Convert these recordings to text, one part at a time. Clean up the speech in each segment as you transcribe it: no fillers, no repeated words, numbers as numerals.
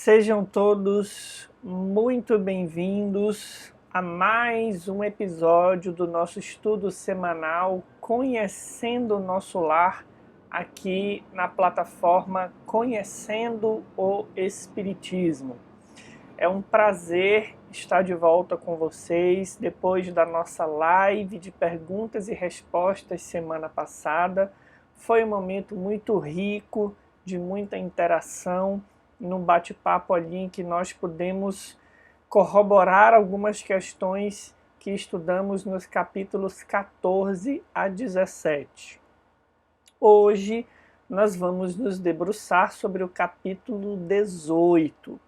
Sejam todos muito bem-vindos a mais um episódio do nosso estudo semanal Conhecendo o Nosso Lar, aqui na plataforma Conhecendo o Espiritismo. É um prazer estar de volta com vocês depois da nossa live de perguntas e respostas semana passada. Foi um momento muito rico, de muita interação, num bate-papo ali em que nós pudemos corroborar algumas questões que estudamos nos capítulos 14 a 17. Hoje nós vamos nos debruçar sobre o capítulo 18.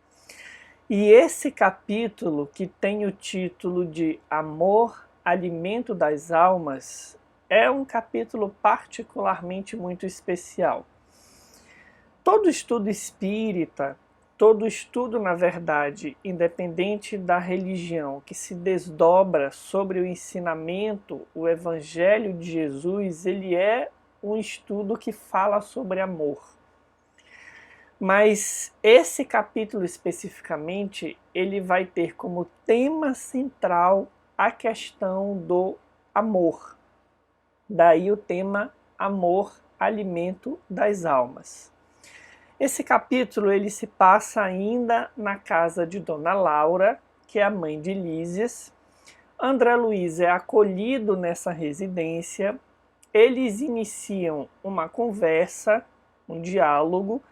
E esse capítulo, que tem o título de Amor, Alimento das Almas, é um capítulo particularmente muito especial. Todo estudo espírita, todo estudo, na verdade, independente da religião, que se desdobra sobre o ensinamento, o Evangelho de Jesus, ele é um estudo que fala sobre amor. Mas esse capítulo especificamente, ele vai ter como tema central a questão do amor. Daí o tema Amor, Alimento das Almas. Esse capítulo ele se passa ainda na casa de Dona Laura, que é a mãe de Lísias. André Luiz é acolhido nessa residência. Eles iniciam uma conversa, um diálogo,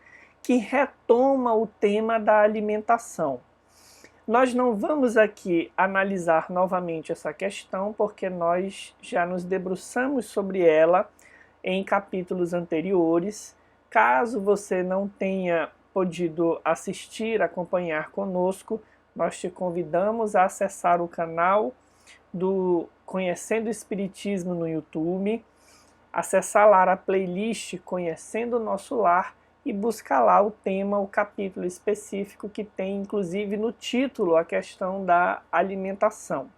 que retoma o tema da alimentação. Nós não vamos aqui analisar novamente essa questão, porque nós já nos debruçamos sobre ela em capítulos anteriores. Caso você não tenha podido assistir, acompanhar conosco, nós te convidamos a acessar o canal do Conhecendo o Espiritismo no YouTube, acessar lá a playlist Conhecendo o Nosso Lar e buscar lá o tema, o capítulo específico que tem inclusive no título a questão da alimentação.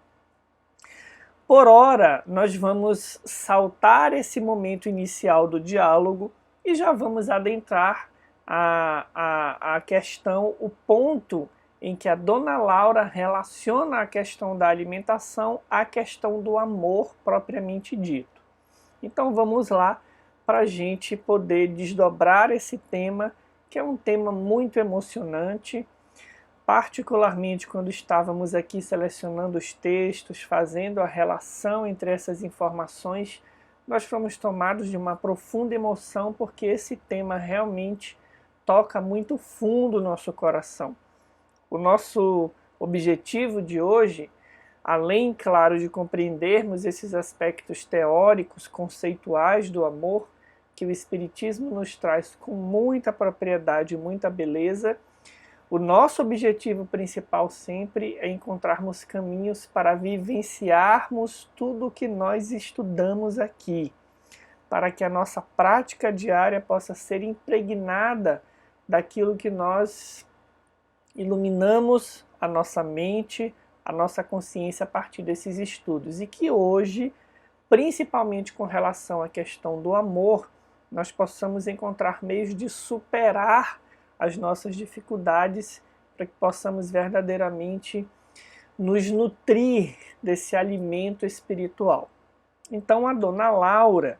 Por ora, nós vamos saltar esse momento inicial do diálogo e já vamos adentrar a questão, o ponto em que a Dona Laura relaciona a questão da alimentação à questão do amor propriamente dito. Então vamos lá para a gente poder desdobrar esse tema, que é um tema muito emocionante, particularmente quando estávamos aqui selecionando os textos, fazendo a relação entre essas informações, nós fomos tomados de uma profunda emoção, porque esse tema realmente toca muito fundo o nosso coração. O nosso objetivo de hoje, além, claro, de compreendermos esses aspectos teóricos, conceituais do amor, que o Espiritismo nos traz com muita propriedade e muita beleza, o nosso objetivo principal sempre é encontrarmos caminhos para vivenciarmos tudo o que nós estudamos aqui, para que a nossa prática diária possa ser impregnada daquilo que nós iluminamos a nossa mente, a nossa consciência a partir desses estudos. E que hoje, principalmente com relação à questão do amor, nós possamos encontrar meios de superar as nossas dificuldades para que possamos verdadeiramente nos nutrir desse alimento espiritual. Então a Dona Laura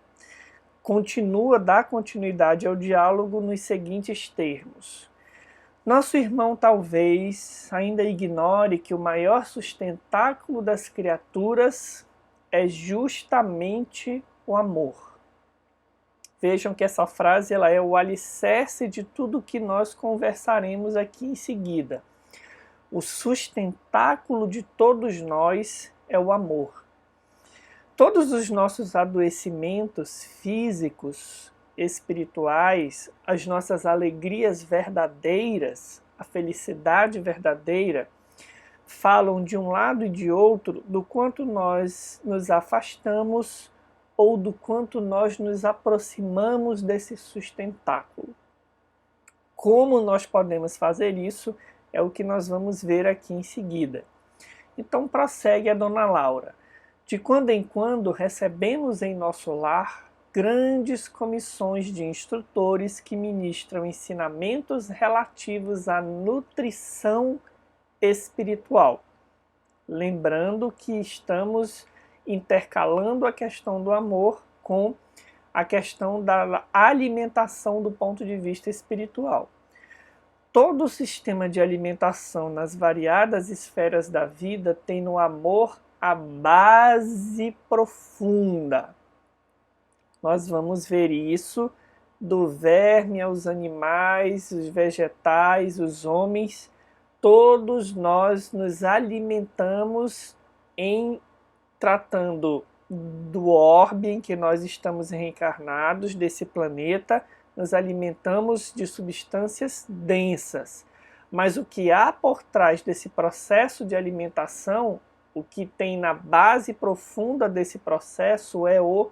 dá continuidade ao diálogo nos seguintes termos. Nosso irmão talvez ainda ignore que o maior sustentáculo das criaturas é justamente o amor. Vejam que essa frase ela é o alicerce de tudo que nós conversaremos aqui em seguida. O sustentáculo de todos nós é o amor. Todos os nossos adoecimentos físicos, espirituais, as nossas alegrias verdadeiras, a felicidade verdadeira, falam de um lado e de outro do quanto nós nos afastamos ou do quanto nós nos aproximamos desse sustentáculo. Como nós podemos fazer isso é o que nós vamos ver aqui em seguida. Então prossegue a Dona Laura. De quando em quando recebemos em nosso lar grandes comissões de instrutores que ministram ensinamentos relativos à nutrição espiritual. Lembrando que estamos intercalando a questão do amor com a questão da alimentação do ponto de vista espiritual. Todo o sistema de alimentação nas variadas esferas da vida tem no amor a base profunda. Nós vamos ver isso do verme aos animais, os vegetais, os homens. Todos nós nos alimentamos em tratando do orbe em que nós estamos reencarnados, desse planeta, nos alimentamos de substâncias densas. Mas o que há por trás desse processo de alimentação, o que tem na base profunda desse processo é o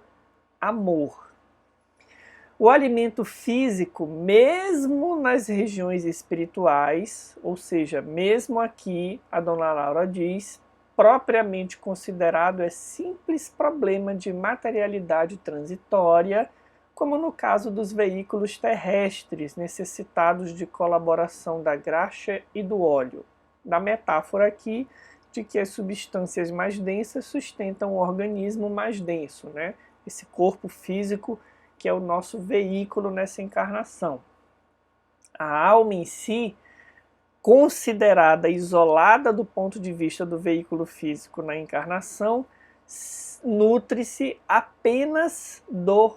amor. O alimento físico, mesmo nas regiões espirituais, ou seja, mesmo aqui, a dona Laura diz, propriamente considerado é simples problema de materialidade transitória, como no caso dos veículos terrestres necessitados de colaboração da graxa e do óleo. Da metáfora aqui de que as substâncias mais densas sustentam o organismo mais denso, né? Esse corpo físico que é o nosso veículo nessa encarnação. A alma em si, considerada isolada do ponto de vista do veículo físico na encarnação, nutre-se apenas do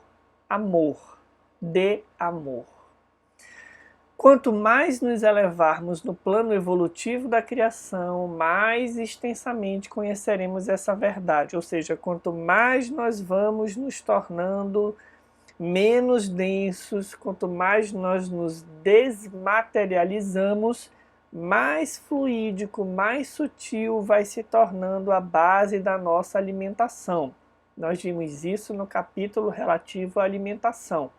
amor, de amor. Quanto mais nos elevarmos no plano evolutivo da criação, mais extensamente conheceremos essa verdade, ou seja, quanto mais nós vamos nos tornando menos densos, quanto mais nós nos desmaterializamos, mais fluídico, mais sutil vai se tornando a base da nossa alimentação. Nós vimos isso no capítulo relativo à alimentação.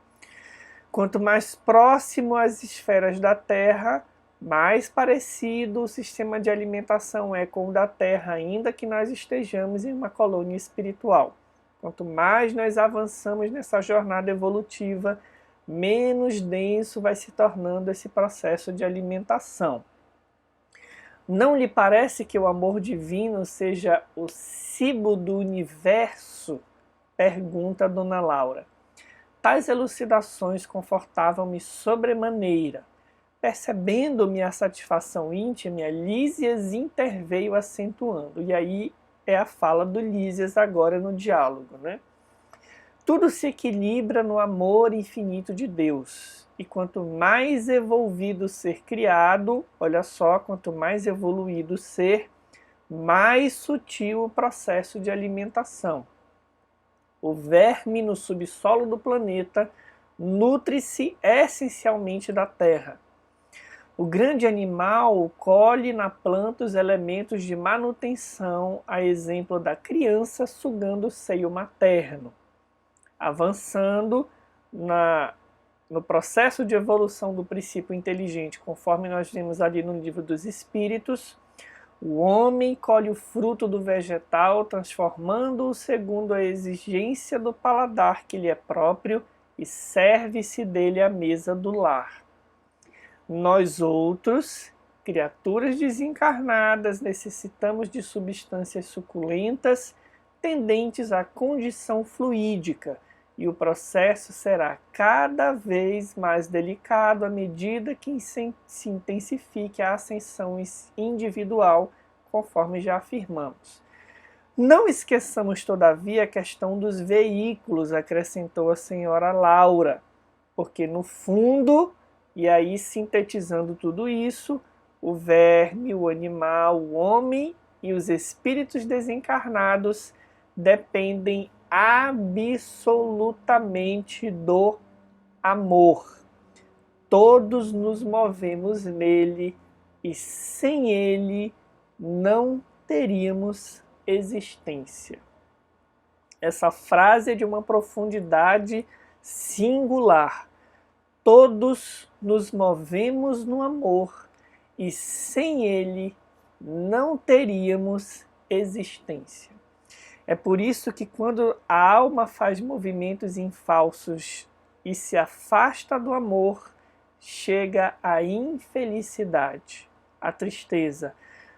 Quanto mais próximo às esferas da Terra, mais parecido o sistema de alimentação é com o da Terra, ainda que nós estejamos em uma colônia espiritual. Quanto mais nós avançamos nessa jornada evolutiva, menos denso vai se tornando esse processo de alimentação. Não lhe parece que o amor divino seja o cibo do universo? Pergunta Dona Laura. Tais elucidações confortavam-me sobremaneira. Percebendo-me a satisfação íntima, Lísias interveio acentuando. E aí é a fala do Lísias agora no diálogo, né? Tudo se equilibra no amor infinito de Deus. E quanto mais evolvido ser criado, olha só, quanto mais evoluído ser, mais sutil o processo de alimentação. O verme no subsolo do planeta nutre-se essencialmente da terra. O grande animal colhe na planta os elementos de manutenção, a exemplo da criança sugando o seio materno. Avançando no processo de evolução do princípio inteligente, conforme nós vimos ali no livro dos Espíritos, o homem colhe o fruto do vegetal, transformando-o segundo a exigência do paladar que lhe é próprio e serve-se dele à mesa do lar. Nós outros, criaturas desencarnadas, necessitamos de substâncias suculentas tendentes à condição fluídica, e o processo será cada vez mais delicado à medida que se intensifique a ascensão individual, conforme já afirmamos. Não esqueçamos, todavia, a questão dos veículos, acrescentou a senhora Laura, porque no fundo, e aí sintetizando tudo isso, o verme, o animal, o homem e os espíritos desencarnados dependem absolutamente do amor. Todos nos movemos nele e sem ele não teríamos existência. Essa frase é de uma profundidade singular. Todos nos movemos no amor e sem ele não teríamos existência. É por isso que quando a alma faz movimentos infalsos e se afasta do amor, chega a infelicidade, a tristeza.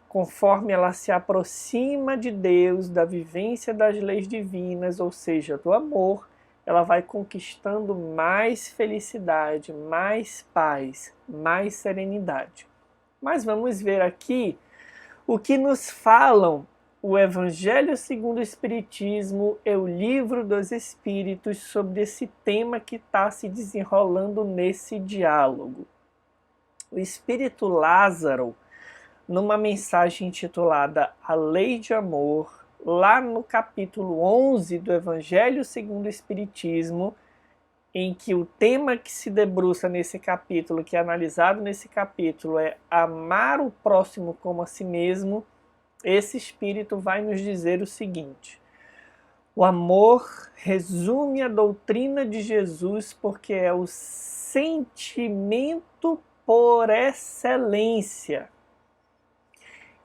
Conforme ela se aproxima de Deus, da vivência das leis divinas, ou seja, do amor, ela vai conquistando mais felicidade, mais paz, mais serenidade. Mas vamos ver aqui o que nos falam o Evangelho segundo o Espiritismo e o Livro dos Espíritos sobre esse tema que está se desenrolando nesse diálogo. O Espírito Lázaro, numa mensagem intitulada A Lei de Amor, lá no capítulo 11 do Evangelho segundo o Espiritismo, em que o tema que se debruça nesse capítulo, que é analisado nesse capítulo, é amar o próximo como a si mesmo, esse Espírito vai nos dizer o seguinte: o amor resume a doutrina de Jesus porque é o sentimento por excelência.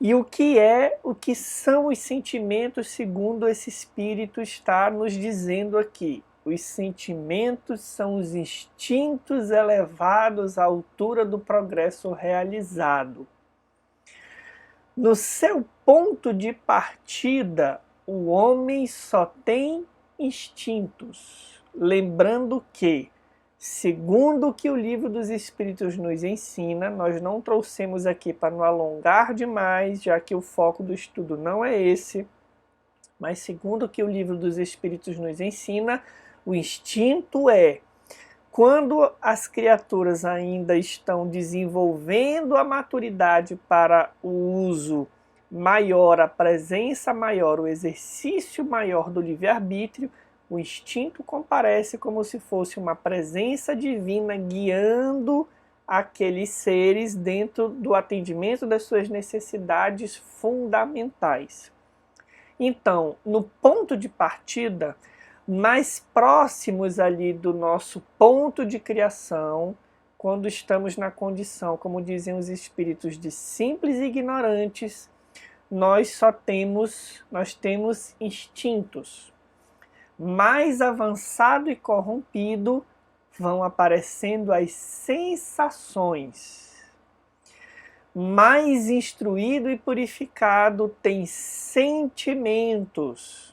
E o que são os sentimentos segundo esse Espírito está nos dizendo aqui? Os sentimentos são os instintos elevados à altura do progresso realizado. No seu ponto de partida, o homem só tem instintos. Lembrando que, segundo o que o Livro dos Espíritos nos ensina, nós não trouxemos aqui para não alongar demais, já que o foco do estudo não é esse, mas segundo o que o Livro dos Espíritos nos ensina, o instinto é quando as criaturas ainda estão desenvolvendo a maturidade para o uso maior, a presença maior, o exercício maior do livre-arbítrio, o instinto comparece como se fosse uma presença divina guiando aqueles seres dentro do atendimento das suas necessidades fundamentais. Então, no ponto de partida, mais próximos ali do nosso ponto de criação, quando estamos na condição, como dizem os espíritos, de simples ignorantes, nós temos instintos. Mais avançado e corrompido, vão aparecendo as sensações. Mais instruído e purificado tem sentimentos.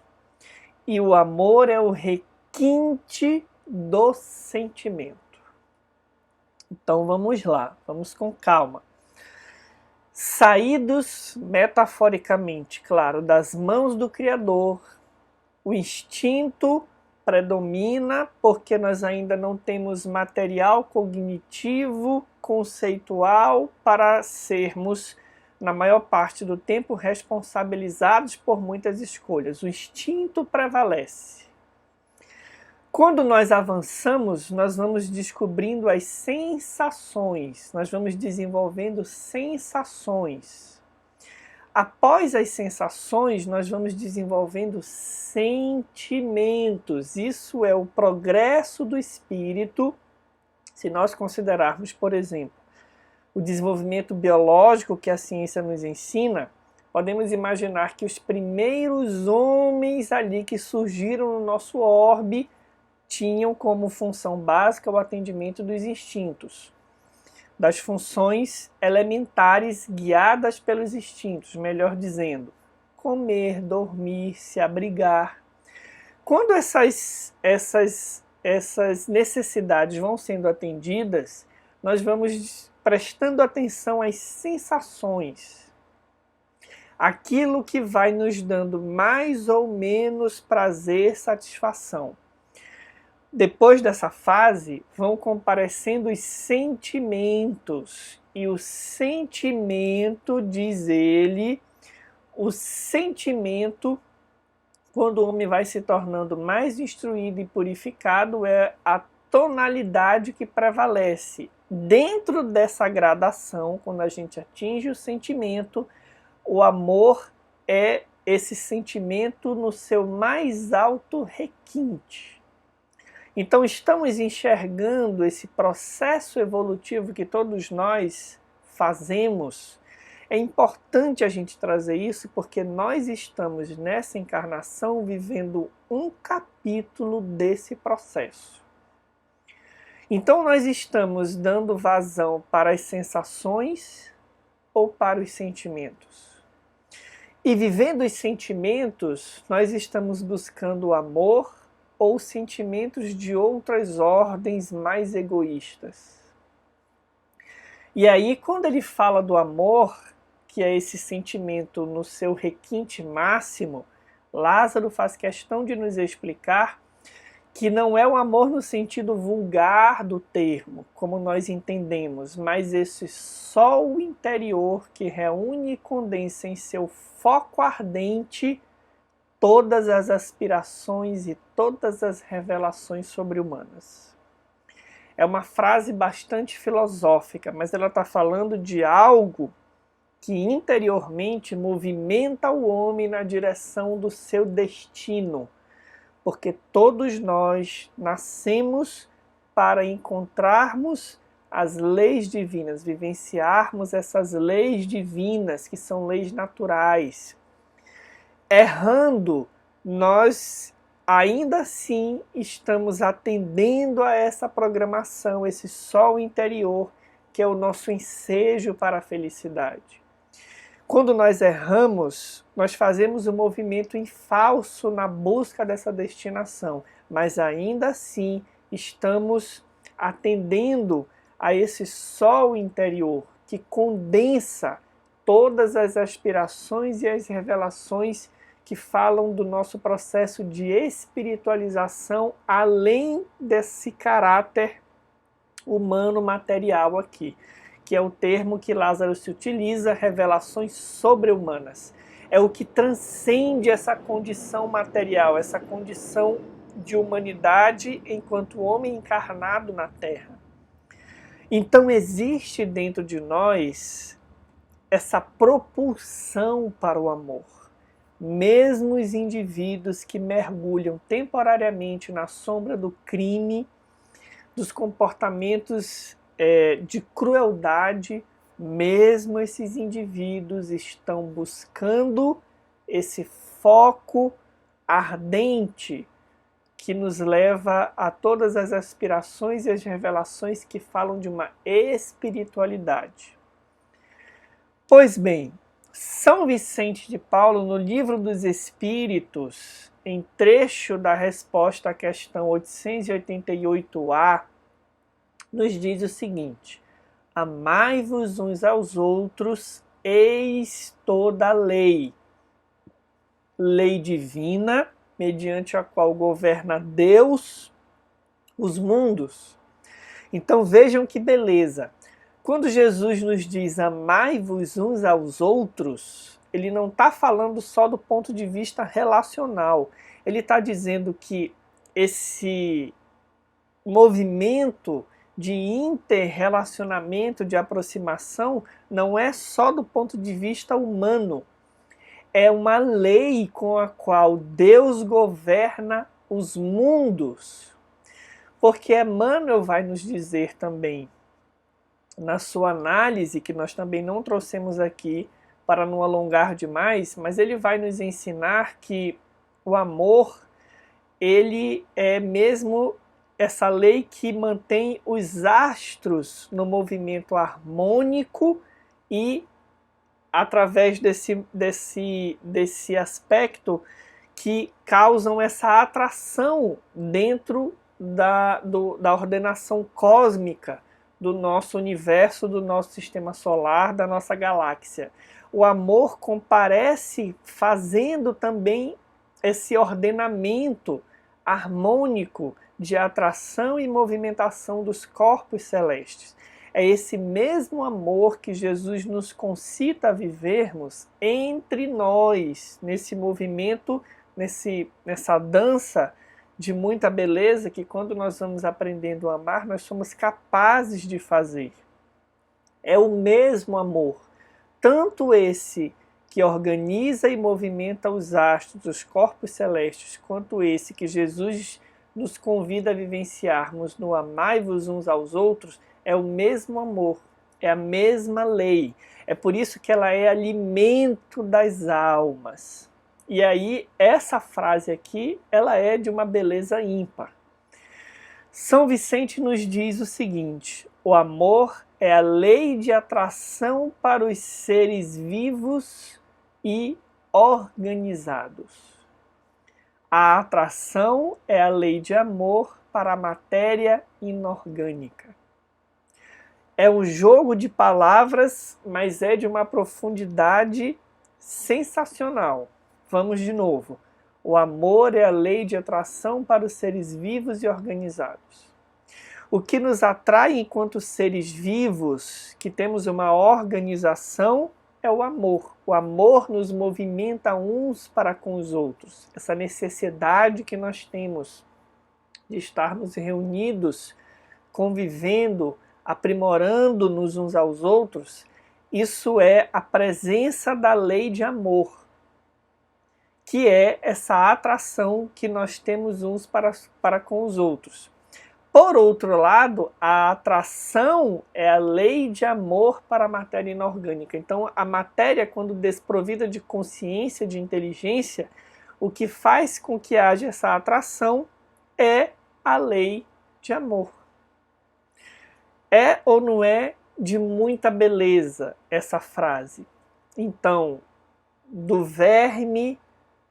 E o amor é o requinte do sentimento. Então vamos lá, vamos com calma. Saídos, metaforicamente, claro, das mãos do Criador, o instinto predomina porque nós ainda não temos material cognitivo, conceitual para sermos, na maior parte do tempo, responsabilizados por muitas escolhas. O instinto prevalece. Quando nós avançamos, nós vamos descobrindo as sensações, nós vamos desenvolvendo sensações. Após as sensações, nós vamos desenvolvendo sentimentos. Isso é o progresso do espírito, se nós considerarmos, por exemplo, o desenvolvimento biológico que a ciência nos ensina. Podemos imaginar que os primeiros homens ali que surgiram no nosso orbe tinham como função básica o atendimento dos instintos, das funções elementares guiadas pelos instintos, melhor dizendo, comer, dormir, se abrigar. Quando essas necessidades vão sendo atendidas, nós vamos prestando atenção às sensações, aquilo que vai nos dando mais ou menos prazer, satisfação. Depois dessa fase, vão comparecendo os sentimentos. E o sentimento, diz ele, o sentimento, quando o homem vai se tornando mais instruído e purificado, é a tonalidade que prevalece. Dentro dessa gradação, quando a gente atinge o sentimento, o amor é esse sentimento no seu mais alto requinte. Então estamos enxergando esse processo evolutivo que todos nós fazemos É importante a gente trazer isso porque nós estamos nessa encarnação vivendo um capítulo desse processo. Então nós estamos dando vazão para as sensações ou para os sentimentos? E vivendo os sentimentos, nós estamos buscando o amor ou sentimentos de outras ordens mais egoístas? E aí, quando ele fala do amor, que é esse sentimento no seu requinte máximo, Lázaro faz questão de nos explicar que não é o amor no sentido vulgar do termo, como nós entendemos, mas esse sol interior que reúne e condensa em seu foco ardente todas as aspirações e todas as revelações sobre-humanas. É uma frase bastante filosófica, mas ela está falando de algo que interiormente movimenta o homem na direção do seu destino, porque todos nós nascemos para encontrarmos as leis divinas, vivenciarmos essas leis divinas, que são leis naturais. Errando, nós ainda assim estamos atendendo a essa programação, esse sol interior, que é o nosso ensejo para a felicidade. Quando nós erramos, nós fazemos um movimento em falso na busca dessa destinação, mas ainda assim estamos atendendo a esse sol interior que condensa todas as aspirações e as revelações que falam do nosso processo de espiritualização além desse caráter humano material aqui, que é o termo que Lázaro se utiliza, revelações sobre-humanas. É o que transcende essa condição material, essa condição de humanidade enquanto homem encarnado na Terra. Então existe dentro de nós essa propulsão para o amor. Mesmo os indivíduos que mergulham temporariamente na sombra do crime, dos comportamentos de crueldade, mesmo esses indivíduos estão buscando esse foco ardente que nos leva a todas as aspirações e as revelações que falam de uma espiritualidade. Pois bem, São Vicente de Paulo, no Livro dos Espíritos, em trecho da resposta à questão 888A, nos diz o seguinte: amai-vos uns aos outros, eis toda a lei. Lei divina, mediante a qual governa Deus os mundos. Então vejam que beleza. Quando Jesus nos diz amai-vos uns aos outros, ele não está falando só do ponto de vista relacional. Ele está dizendo que esse movimento de interrelacionamento, de aproximação, não é só do ponto de vista humano. É uma lei com a qual Deus governa os mundos. Porque Emmanuel vai nos dizer também, na sua análise, que nós também não trouxemos aqui para não alongar demais, mas ele vai nos ensinar que o amor, ele é mesmo essa lei que mantém os astros no movimento harmônico e através desse aspecto que causam essa atração dentro da ordenação cósmica do nosso universo, do nosso sistema solar, da nossa galáxia. O amor comparece fazendo também esse ordenamento harmônico de atração e movimentação dos corpos celestes. É esse mesmo amor que Jesus nos concita a vivermos entre nós, nesse movimento, nessa dança de muita beleza que quando nós vamos aprendendo a amar, nós somos capazes de fazer. É o mesmo amor, tanto esse que organiza e movimenta os astros, os corpos celestes, quanto esse que Jesus nos convida a vivenciarmos no amai-vos uns aos outros, é o mesmo amor É a mesma lei. É por isso que ela é alimento das almas. E aí, essa frase aqui, ela é de uma beleza ímpar. São Vicente nos diz o seguinte: o amor é a lei de atração para os seres vivos e organizados. A atração é a lei de amor para a matéria inorgânica. É um jogo de palavras, mas é de uma profundidade sensacional. Vamos de novo. O amor é a lei de atração para os seres vivos e organizados. O que nos atrai enquanto seres vivos, que temos uma organização, é o amor. O amor nos movimenta uns para com os outros. Essa necessidade que nós temos de estarmos reunidos, convivendo, aprimorando-nos uns aos outros, isso é a presença da lei de amor, que é essa atração que nós temos uns para com os outros. Por outro lado, a atração é a lei de amor para a matéria inorgânica. Então, a matéria, quando desprovida de consciência, de inteligência, o que faz com que haja essa atração é a lei de amor. É ou não é de muita beleza essa frase? Então, do verme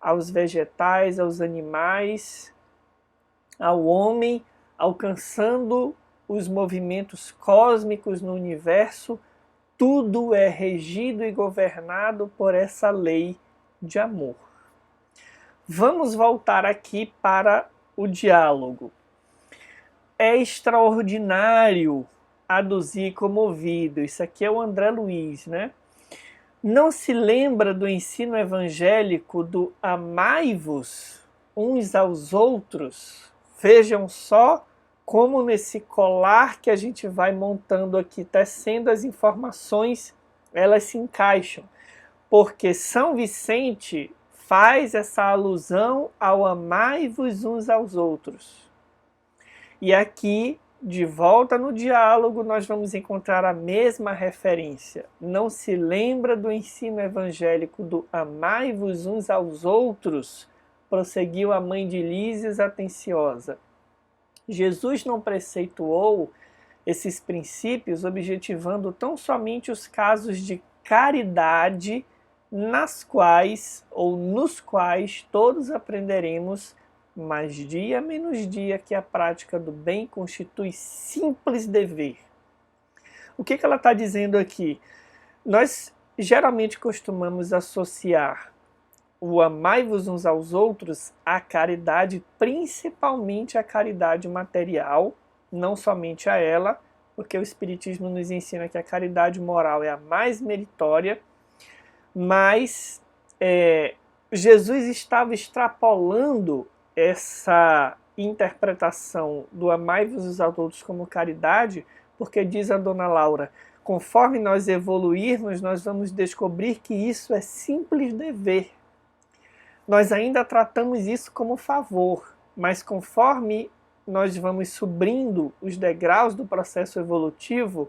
aos vegetais, aos animais, ao homem, alcançando os movimentos cósmicos no universo, tudo é regido e governado por essa lei de amor. Vamos voltar aqui para o diálogo. É extraordinário aduzir comovido. Isso aqui é o André Luiz, né? Não se lembra do ensino evangélico do amai-vos uns aos outros? Vejam só como nesse colar que a gente vai montando aqui, tecendo as informações, elas se encaixam. Porque São Vicente faz essa alusão ao amai-vos uns aos outros. E aqui, de volta no diálogo, nós vamos encontrar a mesma referência. Não se lembra do ensino evangélico do amai-vos uns aos outros? Prosseguiu a mãe de Lísias atenciosa. Jesus não preceituou esses princípios objetivando tão somente os casos de caridade nas quais ou nos quais todos aprenderemos mais dia menos dia que a prática do bem constitui simples dever. O que ela está dizendo aqui? Nós geralmente costumamos associar o amai-vos uns aos outros à caridade, principalmente à caridade material, não somente a ela, porque o Espiritismo nos ensina que a caridade moral é a mais meritória, mas Jesus estava extrapolando essa interpretação do amai-vos uns aos outros como caridade, porque diz a Dona Laura, conforme nós evoluirmos, nós vamos descobrir que isso é simples dever. Nós ainda tratamos isso como favor, mas conforme nós vamos subindo os degraus do processo evolutivo,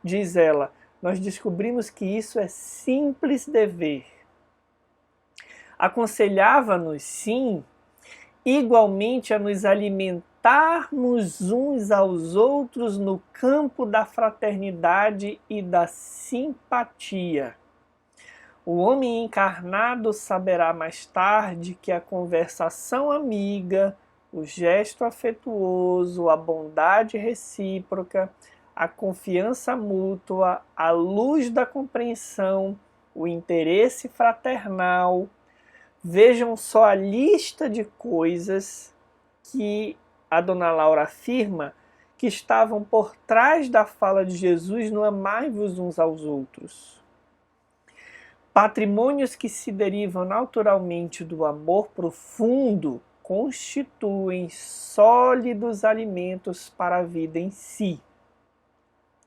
diz ela, nós descobrimos que isso é simples dever. Aconselhava-nos, sim, igualmente a nos alimentarmos uns aos outros no campo da fraternidade e da simpatia. O homem encarnado saberá mais tarde que a conversação amiga, o gesto afetuoso, a bondade recíproca, a confiança mútua, a luz da compreensão, o interesse fraternal. Vejam só a lista de coisas que a Dona Laura afirma que estavam por trás da fala de Jesus no amai-vos uns aos outros. Patrimônios que se derivam naturalmente do amor profundo constituem sólidos alimentos para a vida em si.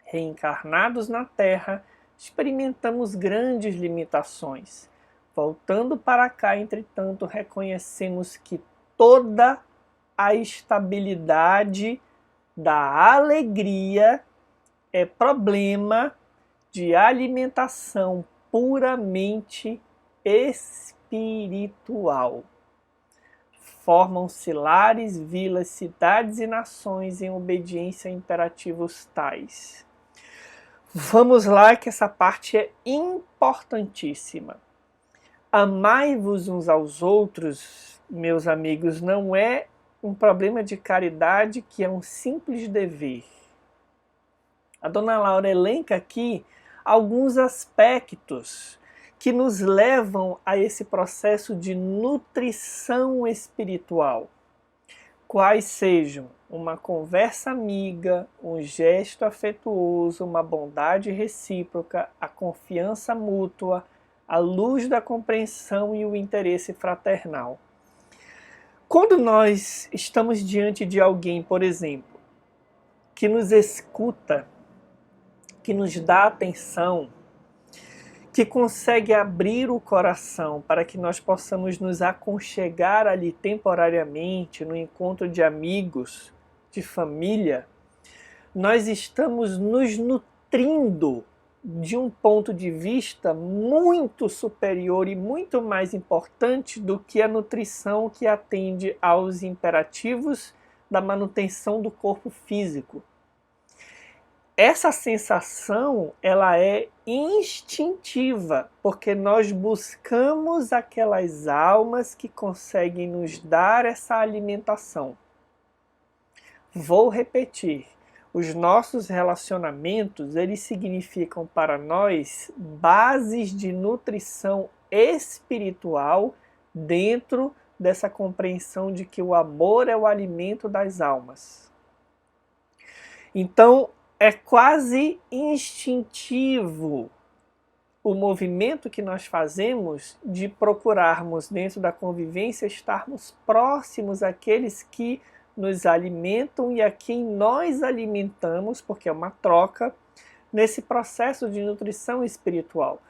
Reencarnados na Terra, experimentamos grandes limitações. Voltando para cá, entretanto, reconhecemos que toda a estabilidade da alegria é problema de alimentação puramente espiritual. Formam-se lares, vilas, cidades e nações em obediência a imperativos tais. Vamos lá, que essa parte é importantíssima. Amai-vos uns aos outros, meus amigos, não é um problema de caridade, que é um simples dever. A dona Laura elenca aqui alguns aspectos que nos levam a esse processo de nutrição espiritual. Quais sejam uma conversa amiga, um gesto afetuoso, uma bondade recíproca, a confiança mútua, a luz da compreensão e o interesse fraternal. Quando nós estamos diante de alguém, por exemplo, que nos escuta, que nos dá atenção, que consegue abrir o coração para que nós possamos nos aconchegar ali temporariamente, no encontro de amigos, de família, nós estamos nos nutrindo de um ponto de vista muito superior e muito mais importante do que a nutrição que atende aos imperativos da manutenção do corpo físico. Essa sensação, ela é instintiva, porque nós buscamos aquelas almas que conseguem nos dar essa alimentação. Vou repetir, os nossos relacionamentos, eles significam para nós bases de nutrição espiritual dentro dessa compreensão de que o amor é o alimento das almas. Então, é quase instintivo o movimento que nós fazemos de procurarmos, dentro da convivência, estarmos próximos àqueles que nos alimentam e a quem nós alimentamos, porque é uma troca, nesse processo de nutrição espiritual.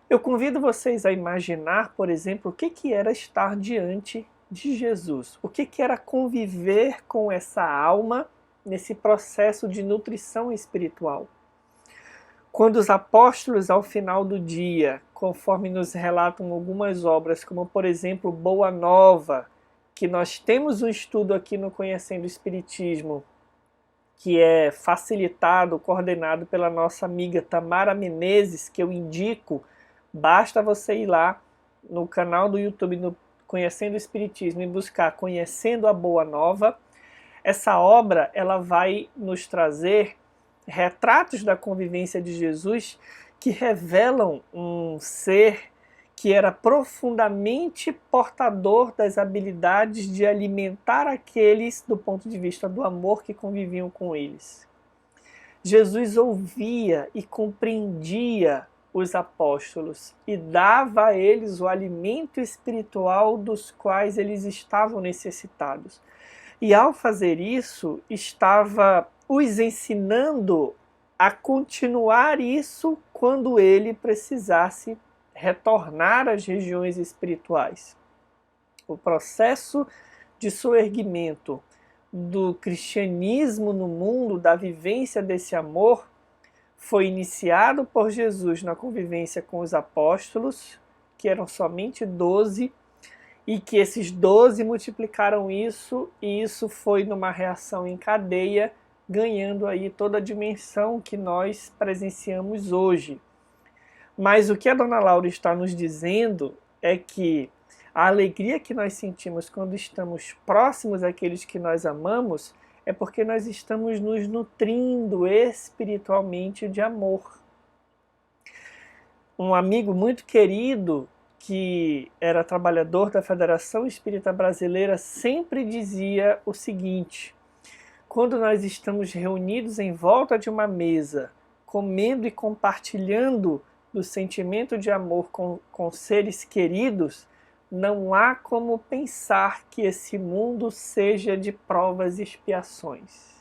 Eu convido vocês a imaginar, por exemplo, o que era estar diante de Jesus, o que era conviver com essa alma nesse processo de nutrição espiritual. Quando os apóstolos, ao final do dia, conforme nos relatam algumas obras, como por exemplo Boa Nova, que nós temos um estudo aqui no Conhecendo o Espiritismo, que é facilitado, coordenado pela nossa amiga Tamara Menezes, que eu indico, basta você ir lá no canal do YouTube, no Conhecendo o Espiritismo, e buscar Conhecendo a Boa Nova. Essa obra, ela vai nos trazer retratos da convivência de Jesus que revelam um ser que era profundamente portador das habilidades de alimentar aqueles do ponto de vista do amor que conviviam com eles. Jesus ouvia e compreendia os apóstolos e dava a eles o alimento espiritual dos quais eles estavam necessitados. E ao fazer isso, estava os ensinando a continuar isso quando ele precisasse retornar às regiões espirituais. O processo de soerguimento do cristianismo no mundo, da vivência desse amor, foi iniciado por Jesus na convivência com os apóstolos, que eram somente 12, e que esses 12 multiplicaram isso, e isso foi numa reação em cadeia, ganhando aí toda a dimensão que nós presenciamos hoje. Mas o que a dona Laura está nos dizendo é que a alegria que nós sentimos quando estamos próximos àqueles que nós amamos é porque nós estamos nos nutrindo espiritualmente de amor. Um amigo muito querido, que era trabalhador da Federação Espírita Brasileira, sempre dizia o seguinte: quando nós estamos reunidos em volta de uma mesa, comendo e compartilhando do sentimento de amor com seres queridos, não há como pensar que esse mundo seja de provas e expiações.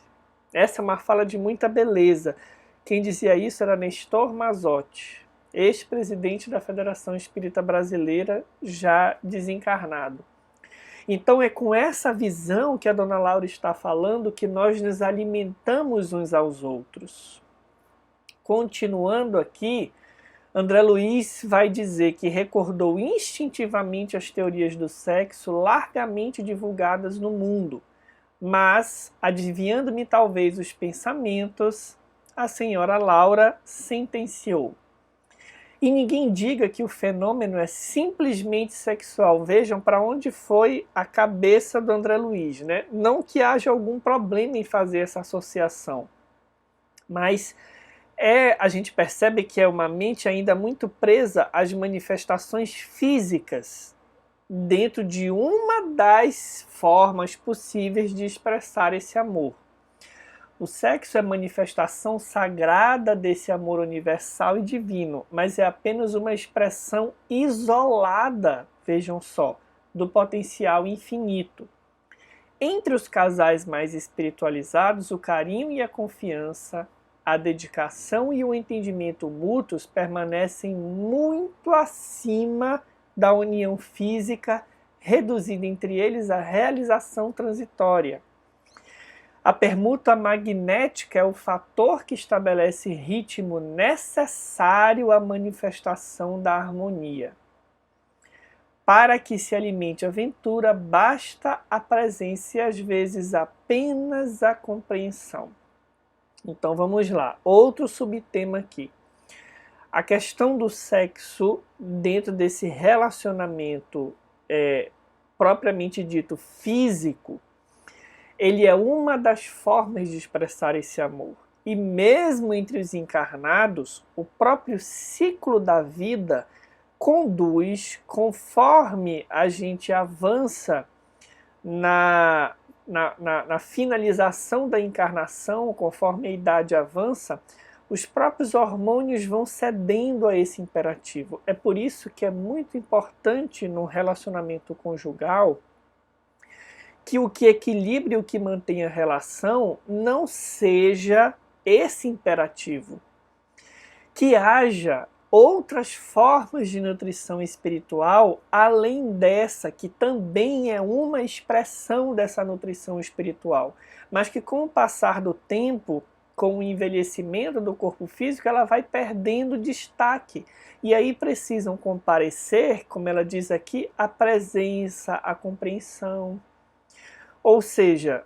Essa é uma fala de muita beleza. Quem dizia isso era Nestor Mazotti, ex-presidente da Federação Espírita Brasileira, já desencarnado. Então é com essa visão que a dona Laura está falando que nós nos alimentamos uns aos outros. Continuando aqui, André Luiz vai dizer que recordou instintivamente as teorias do sexo largamente divulgadas no mundo, mas, adivinhando-me talvez os pensamentos, a senhora Laura sentenciou: e ninguém diga que o fenômeno é simplesmente sexual. Vejam para onde foi a cabeça do André Luiz, né? Não que haja algum problema em fazer essa associação, mas a gente percebe que é uma mente ainda muito presa às manifestações físicas dentro de uma das formas possíveis de expressar esse amor. O sexo é manifestação sagrada desse amor universal e divino, mas é apenas uma expressão isolada, vejam só, do potencial infinito. Entre os casais mais espiritualizados, o carinho e a confiança, a dedicação e o entendimento mútuos permanecem muito acima da união física, reduzindo entre eles a realização transitória. A permuta magnética é o fator que estabelece ritmo necessário à manifestação da harmonia. Para que se alimente a aventura, basta a presença e às vezes apenas a compreensão. Então vamos lá, outro subtema aqui. A questão do sexo dentro desse relacionamento propriamente dito físico, ele é uma das formas de expressar esse amor. E mesmo entre os encarnados, o próprio ciclo da vida conduz, conforme a gente avança na finalização da encarnação, conforme a idade avança, os próprios hormônios vão cedendo a esse imperativo. É por isso que é muito importante no relacionamento conjugal que o que equilibre, o que mantém a relação, não seja esse imperativo. Que haja outras formas de nutrição espiritual, além dessa, que também é uma expressão dessa nutrição espiritual, mas que com o passar do tempo, com o envelhecimento do corpo físico, ela vai perdendo destaque. E aí precisam comparecer, como ela diz aqui, a presença, a compreensão. Ou seja,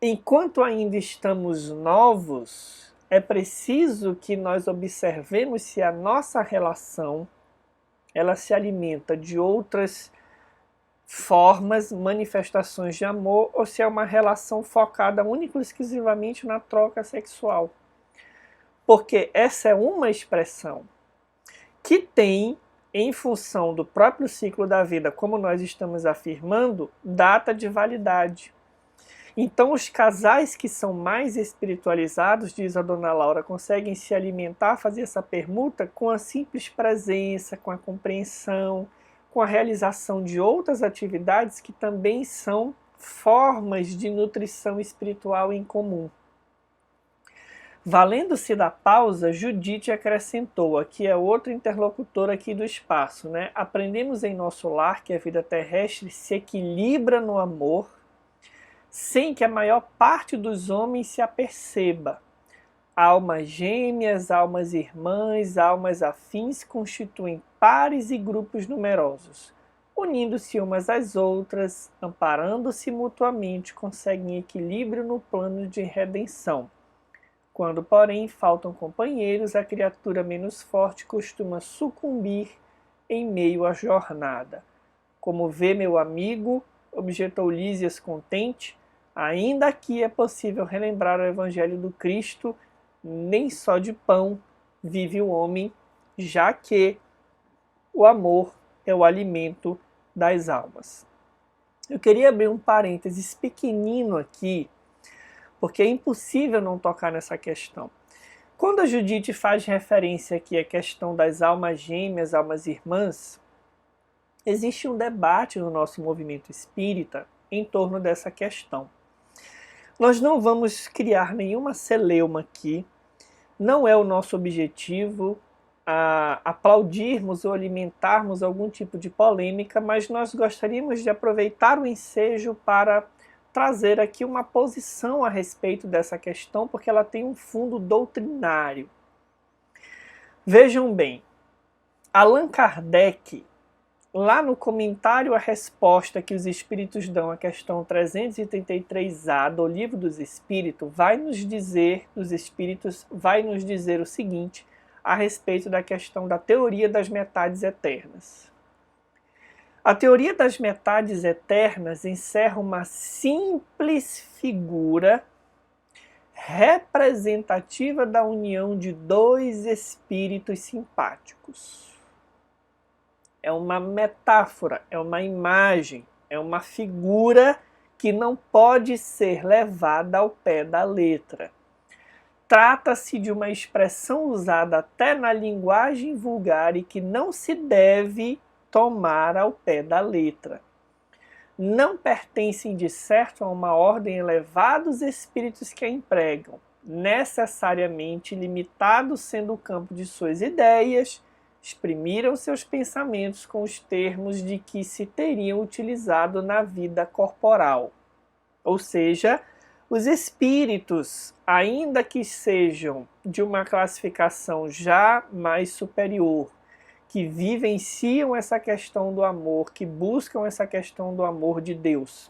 enquanto ainda estamos novos, é preciso que nós observemos se a nossa relação ela se alimenta de outras formas, manifestações de amor, ou se é uma relação focada única e exclusivamente na troca sexual. Porque essa é uma expressão que tem, em função do próprio ciclo da vida, como nós estamos afirmando, data de validade. Então, os casais que são mais espiritualizados, diz a dona Laura, conseguem se alimentar, fazer essa permuta com a simples presença, com a compreensão, com a realização de outras atividades que também são formas de nutrição espiritual em comum. Valendo-se da pausa, Judite acrescentou, aqui é outro interlocutor aqui do espaço, né? Aprendemos em nosso lar que a vida terrestre se equilibra no amor, sem que a maior parte dos homens se aperceba. Almas gêmeas, almas irmãs, almas afins constituem pares e grupos numerosos. Unindo-se umas às outras, amparando-se mutuamente, conseguem equilíbrio no plano de redenção. Quando, porém, faltam companheiros, a criatura menos forte costuma sucumbir em meio à jornada. Como vê, meu amigo, objetou Lísias contente, ainda aqui é possível relembrar o Evangelho do Cristo, nem só de pão vive o homem, já que o amor é o alimento das almas. Eu queria abrir um parênteses pequenino aqui, porque é impossível não tocar nessa questão. Quando a Judite faz referência aqui à questão das almas gêmeas, almas irmãs, existe um debate no nosso movimento espírita em torno dessa questão. Nós não vamos criar nenhuma celeuma aqui, não é o nosso objetivo aplaudirmos ou alimentarmos algum tipo de polêmica, mas nós gostaríamos de aproveitar o ensejo para trazer aqui uma posição a respeito dessa questão, porque ela tem um fundo doutrinário. Vejam bem, Allan Kardec, lá no comentário à resposta que os Espíritos dão à questão 333A do Livro dos Espíritos, vai nos dizer o seguinte a respeito da questão da teoria das metades eternas. A teoria das metades eternas encerra uma simples figura representativa da união de dois espíritos simpáticos. É uma metáfora, é uma imagem, é uma figura que não pode ser levada ao pé da letra. Trata-se de uma expressão usada até na linguagem vulgar e que não se deve tomar ao pé da letra. Não pertencem de certo a uma ordem elevada os espíritos que a empregam, necessariamente limitados sendo o campo de suas ideias, exprimiram seus pensamentos com os termos de que se teriam utilizado na vida corporal. Ou seja, os espíritos, ainda que sejam de uma classificação já mais superior, que vivenciam essa questão do amor, que buscam essa questão do amor de Deus.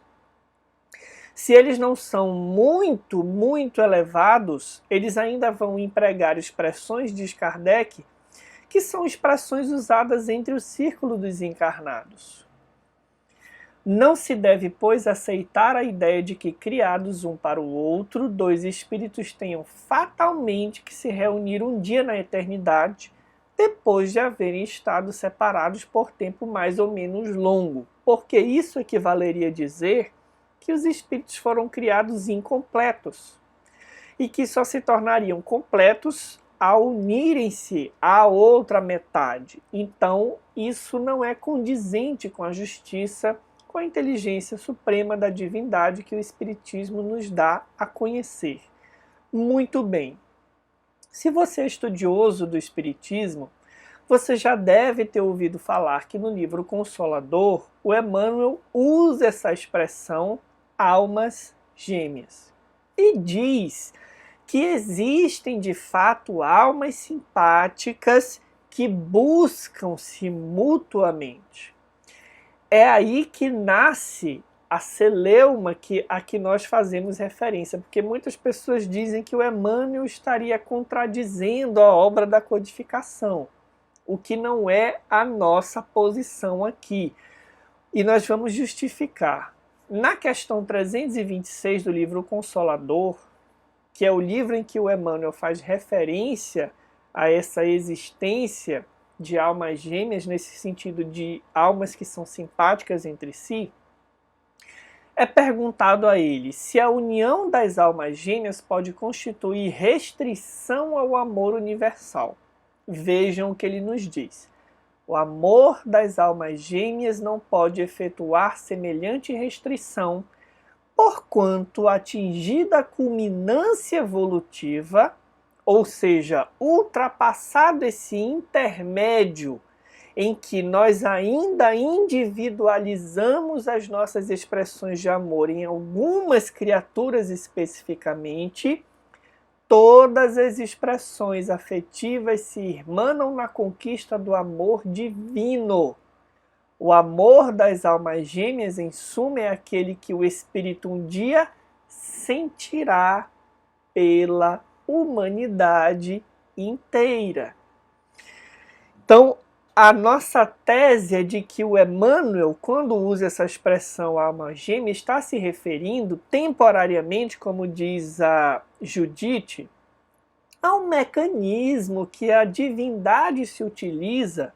Se eles não são muito elevados, eles ainda vão empregar expressões, diz Kardec, que são expressões usadas entre o círculo dos encarnados. Não se deve, pois, aceitar a ideia de que, criados um para o outro, dois espíritos tenham fatalmente que se reunir um dia na eternidade, depois de haverem estado separados por tempo mais ou menos longo, porque isso equivaleria a dizer que os espíritos foram criados incompletos e que só se tornariam completos ao unirem-se à outra metade. Então, isso não é condizente com a justiça, com a inteligência suprema da divindade que o Espiritismo nos dá a conhecer. Muito bem. Se você é estudioso do Espiritismo, você já deve ter ouvido falar que no livro Consolador, o Emmanuel usa essa expressão almas gêmeas e diz que existem de fato almas simpáticas que buscam-se mutuamente. É aí que nasce a celeuma a que nós fazemos referência, porque muitas pessoas dizem que o Emmanuel estaria contradizendo a obra da codificação, o que não é a nossa posição aqui. E nós vamos justificar. Na questão 326 do livro Consolador, que é o livro em que o Emmanuel faz referência a essa existência de almas gêmeas, nesse sentido de almas que são simpáticas entre si, é perguntado a ele se a união das almas gêmeas pode constituir restrição ao amor universal. Vejam o que ele nos diz. O amor das almas gêmeas não pode efetuar semelhante restrição, porquanto atingida a culminância evolutiva, ou seja, ultrapassado esse intermédio em que nós ainda individualizamos as nossas expressões de amor em algumas criaturas especificamente, todas as expressões afetivas se irmanam na conquista do amor divino. O amor das almas gêmeas, em suma, é aquele que o espírito um dia sentirá pela humanidade inteira. Então, a nossa tese é de que o Emmanuel, quando usa essa expressão alma gêmea, está se referindo temporariamente, como diz a Judite, a um mecanismo que a divindade se utiliza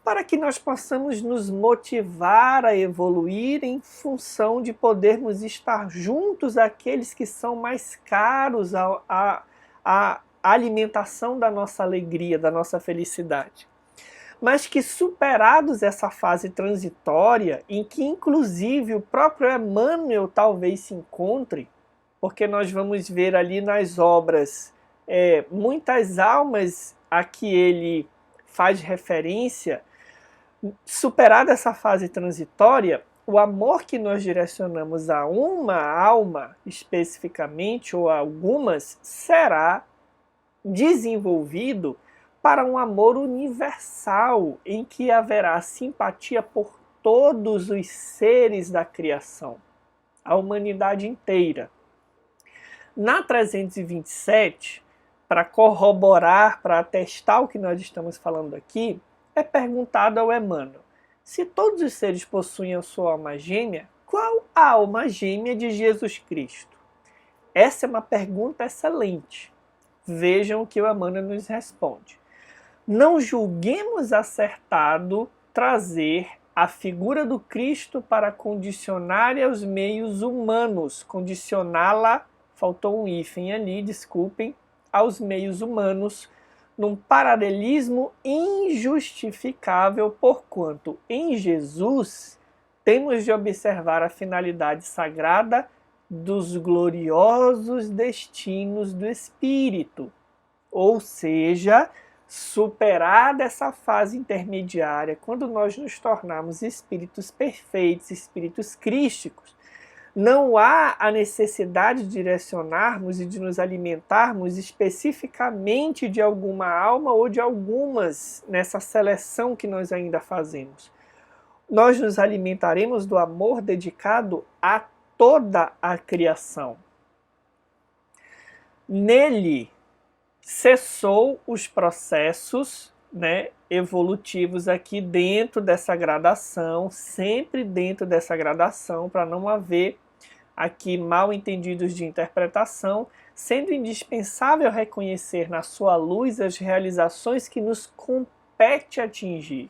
para que nós possamos nos motivar a evoluir em função de podermos estar juntos àqueles que são mais caros à alimentação da nossa alegria, da nossa felicidade. Mas que, superados essa fase transitória, em que inclusive o próprio Emmanuel talvez se encontre, porque nós vamos ver ali nas obras muitas almas a que ele faz referência, superada essa fase transitória, o amor que nós direcionamos a uma alma especificamente, ou a algumas, será desenvolvido para um amor universal, em que haverá simpatia por todos os seres da criação, a humanidade inteira. Na 327, para corroborar, para atestar o que nós estamos falando aqui, é perguntado ao Emmanuel: se todos os seres possuem a sua alma gêmea, qual a alma gêmea de Jesus Cristo? Essa é uma pergunta excelente. Vejam o que o Emmanuel nos responde. Não julguemos acertado trazer a figura do Cristo para condicionar aos meios humanos, condicioná-la, faltou um hífen ali, desculpem, aos meios humanos, num paralelismo injustificável, porquanto em Jesus temos de observar a finalidade sagrada dos gloriosos destinos do Espírito, ou seja, superada essa fase intermediária, quando nós nos tornarmos espíritos perfeitos, espíritos crísticos, não há a necessidade de direcionarmos e de nos alimentarmos especificamente de alguma alma ou de algumas nessa seleção que nós ainda fazemos. Nós nos alimentaremos do amor dedicado a toda a criação. Nele cessou os processos, evolutivos aqui dentro dessa gradação, sempre dentro dessa gradação, para não haver aqui mal entendidos de interpretação, sendo indispensável reconhecer na sua luz as realizações que nos compete atingir.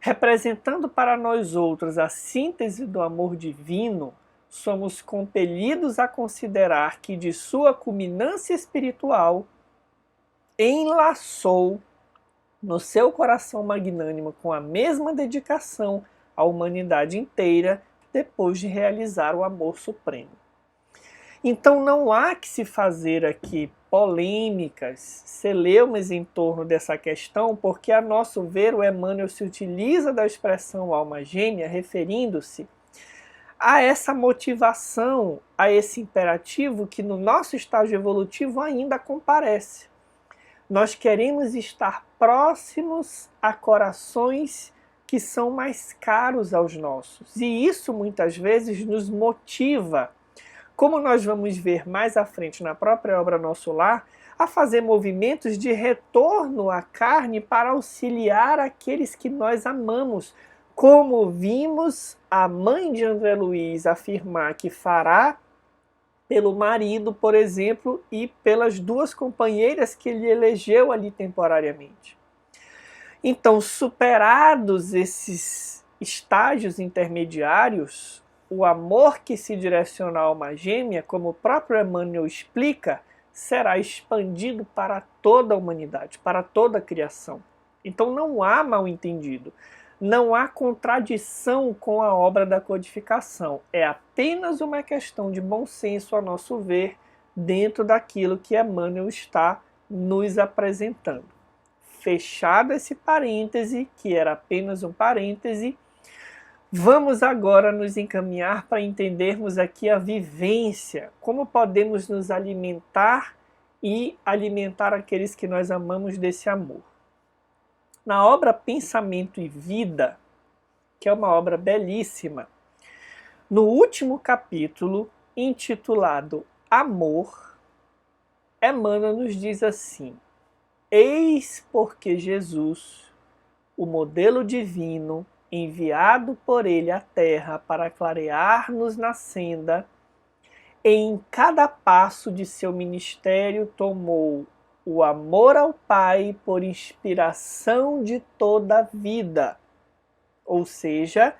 Representando para nós outros a síntese do amor divino, somos compelidos a considerar que de sua culminância espiritual enlaçou no seu coração magnânimo com a mesma dedicação à humanidade inteira depois de realizar o amor supremo. Então não há que se fazer aqui polêmicas, celeumas em torno dessa questão, porque a nosso ver o Emmanuel se utiliza da expressão alma gêmea referindo-se a essa motivação, a esse imperativo que no nosso estágio evolutivo ainda comparece. Nós queremos estar próximos a corações que são mais caros aos nossos. E isso muitas vezes nos motiva, como nós vamos ver mais à frente na própria obra Nosso Lar, a fazer movimentos de retorno à carne para auxiliar aqueles que nós amamos, como vimos a mãe de André Luiz afirmar que fará pelo marido, por exemplo, e pelas duas companheiras que ele elegeu ali temporariamente. Então, superados esses estágios intermediários, o amor que se direciona à alma gêmea, como o próprio Emmanuel explica, será expandido para toda a humanidade, para toda a criação. Então não há mal-entendido, não há contradição com a obra da codificação. É apenas uma questão de bom senso, a nosso ver, dentro daquilo que Emmanuel está nos apresentando. Fechado esse parêntese, que era apenas um parêntese, vamos agora nos encaminhar para entendermos aqui a vivência, como podemos nos alimentar e alimentar aqueles que nós amamos desse amor. Na obra Pensamento e Vida, que é uma obra belíssima, no último capítulo, intitulado Amor, Emmanuel nos diz assim: eis porque Jesus, o modelo divino, enviado por ele à terra para clarear-nos na senda, em cada passo de seu ministério tomou o amor ao Pai por inspiração de toda a vida. Ou seja,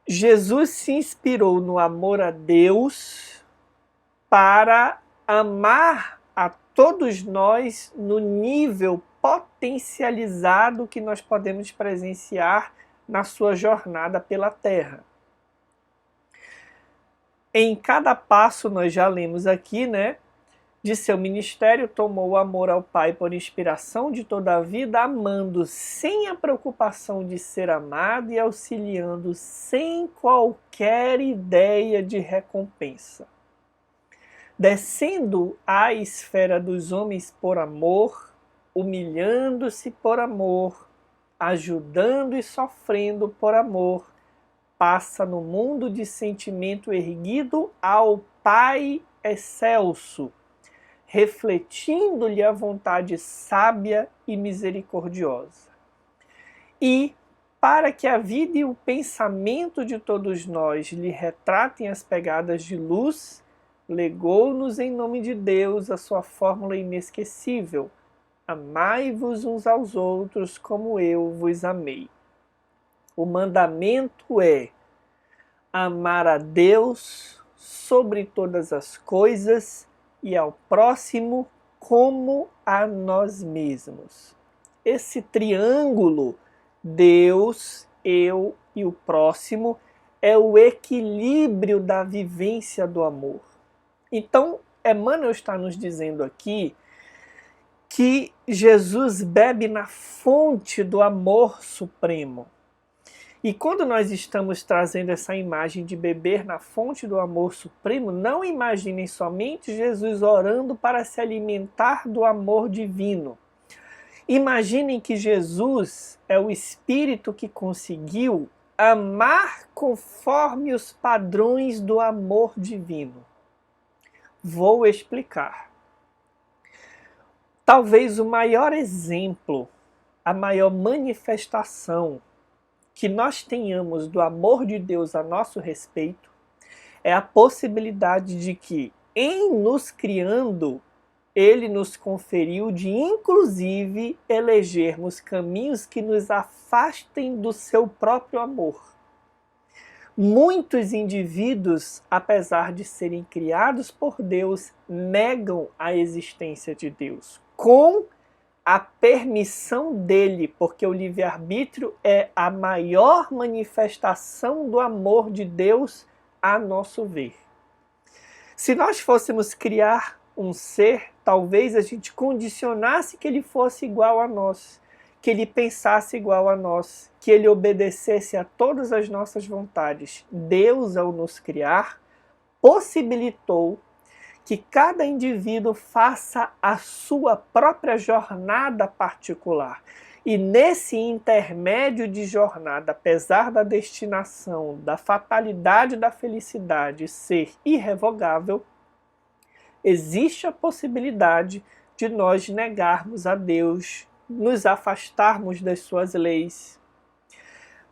Jesus se inspirou no amor a Deus para amar a todos nós no nível potencializado que nós podemos presenciar na sua jornada pela Terra. Em cada passo, nós já lemos aqui, de seu ministério, tomou o amor ao Pai por inspiração de toda a vida, amando sem a preocupação de ser amado e auxiliando sem qualquer ideia de recompensa. Descendo à esfera dos homens por amor, humilhando-se por amor, ajudando e sofrendo por amor, passa no mundo de sentimento erguido ao Pai excelso, refletindo-lhe a vontade sábia e misericordiosa. E, para que a vida e o pensamento de todos nós lhe retratem as pegadas de luz, legou-nos em nome de Deus a sua fórmula inesquecível: amai-vos uns aos outros como eu vos amei. O mandamento é amar a Deus sobre todas as coisas e ao próximo como a nós mesmos. Esse triângulo, Deus, eu e o próximo, é o equilíbrio da vivência do amor. Então, Emmanuel está nos dizendo aqui que Jesus bebe na fonte do amor supremo. E quando nós estamos trazendo essa imagem de beber na fonte do amor supremo, não imaginem somente Jesus orando para se alimentar do amor divino. Imaginem que Jesus é o Espírito que conseguiu amar conforme os padrões do amor divino. Vou explicar. Talvez o maior exemplo, a maior manifestação que nós tenhamos do amor de Deus a nosso respeito é a possibilidade de que, em nos criando, Ele nos conferiu de, inclusive, elegermos caminhos que nos afastem do seu próprio amor. Muitos indivíduos, apesar de serem criados por Deus, negam a existência de Deus, com a permissão dele, porque o livre-arbítrio é a maior manifestação do amor de Deus a nosso ver. Se nós fôssemos criar um ser, talvez a gente condicionasse que ele fosse igual a nós, que ele pensasse igual a nós, que ele obedecesse a todas as nossas vontades. Deus, ao nos criar, possibilitou que cada indivíduo faça a sua própria jornada particular. E nesse intermédio de jornada, apesar da destinação, da fatalidade da felicidade ser irrevogável, existe a possibilidade de nós negarmos a Deus, nos afastarmos das suas leis.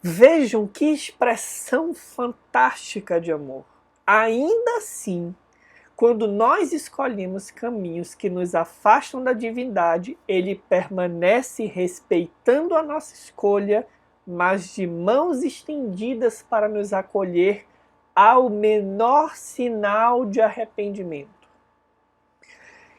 Vejam que expressão fantástica de amor. Ainda assim, quando nós escolhemos caminhos que nos afastam da divindade, ele permanece respeitando a nossa escolha, mas de mãos estendidas para nos acolher ao menor sinal de arrependimento.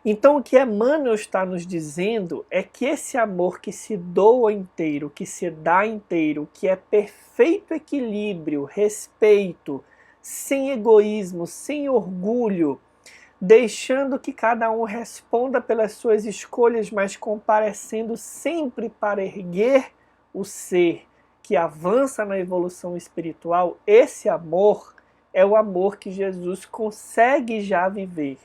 Então, o que Emmanuel está nos dizendo é que esse amor que se doa inteiro, que se dá inteiro, que é perfeito equilíbrio, respeito, sem egoísmo, sem orgulho, deixando que cada um responda pelas suas escolhas, mas comparecendo sempre para erguer o ser que avança na evolução espiritual, esse amor é o amor que Jesus consegue já viver.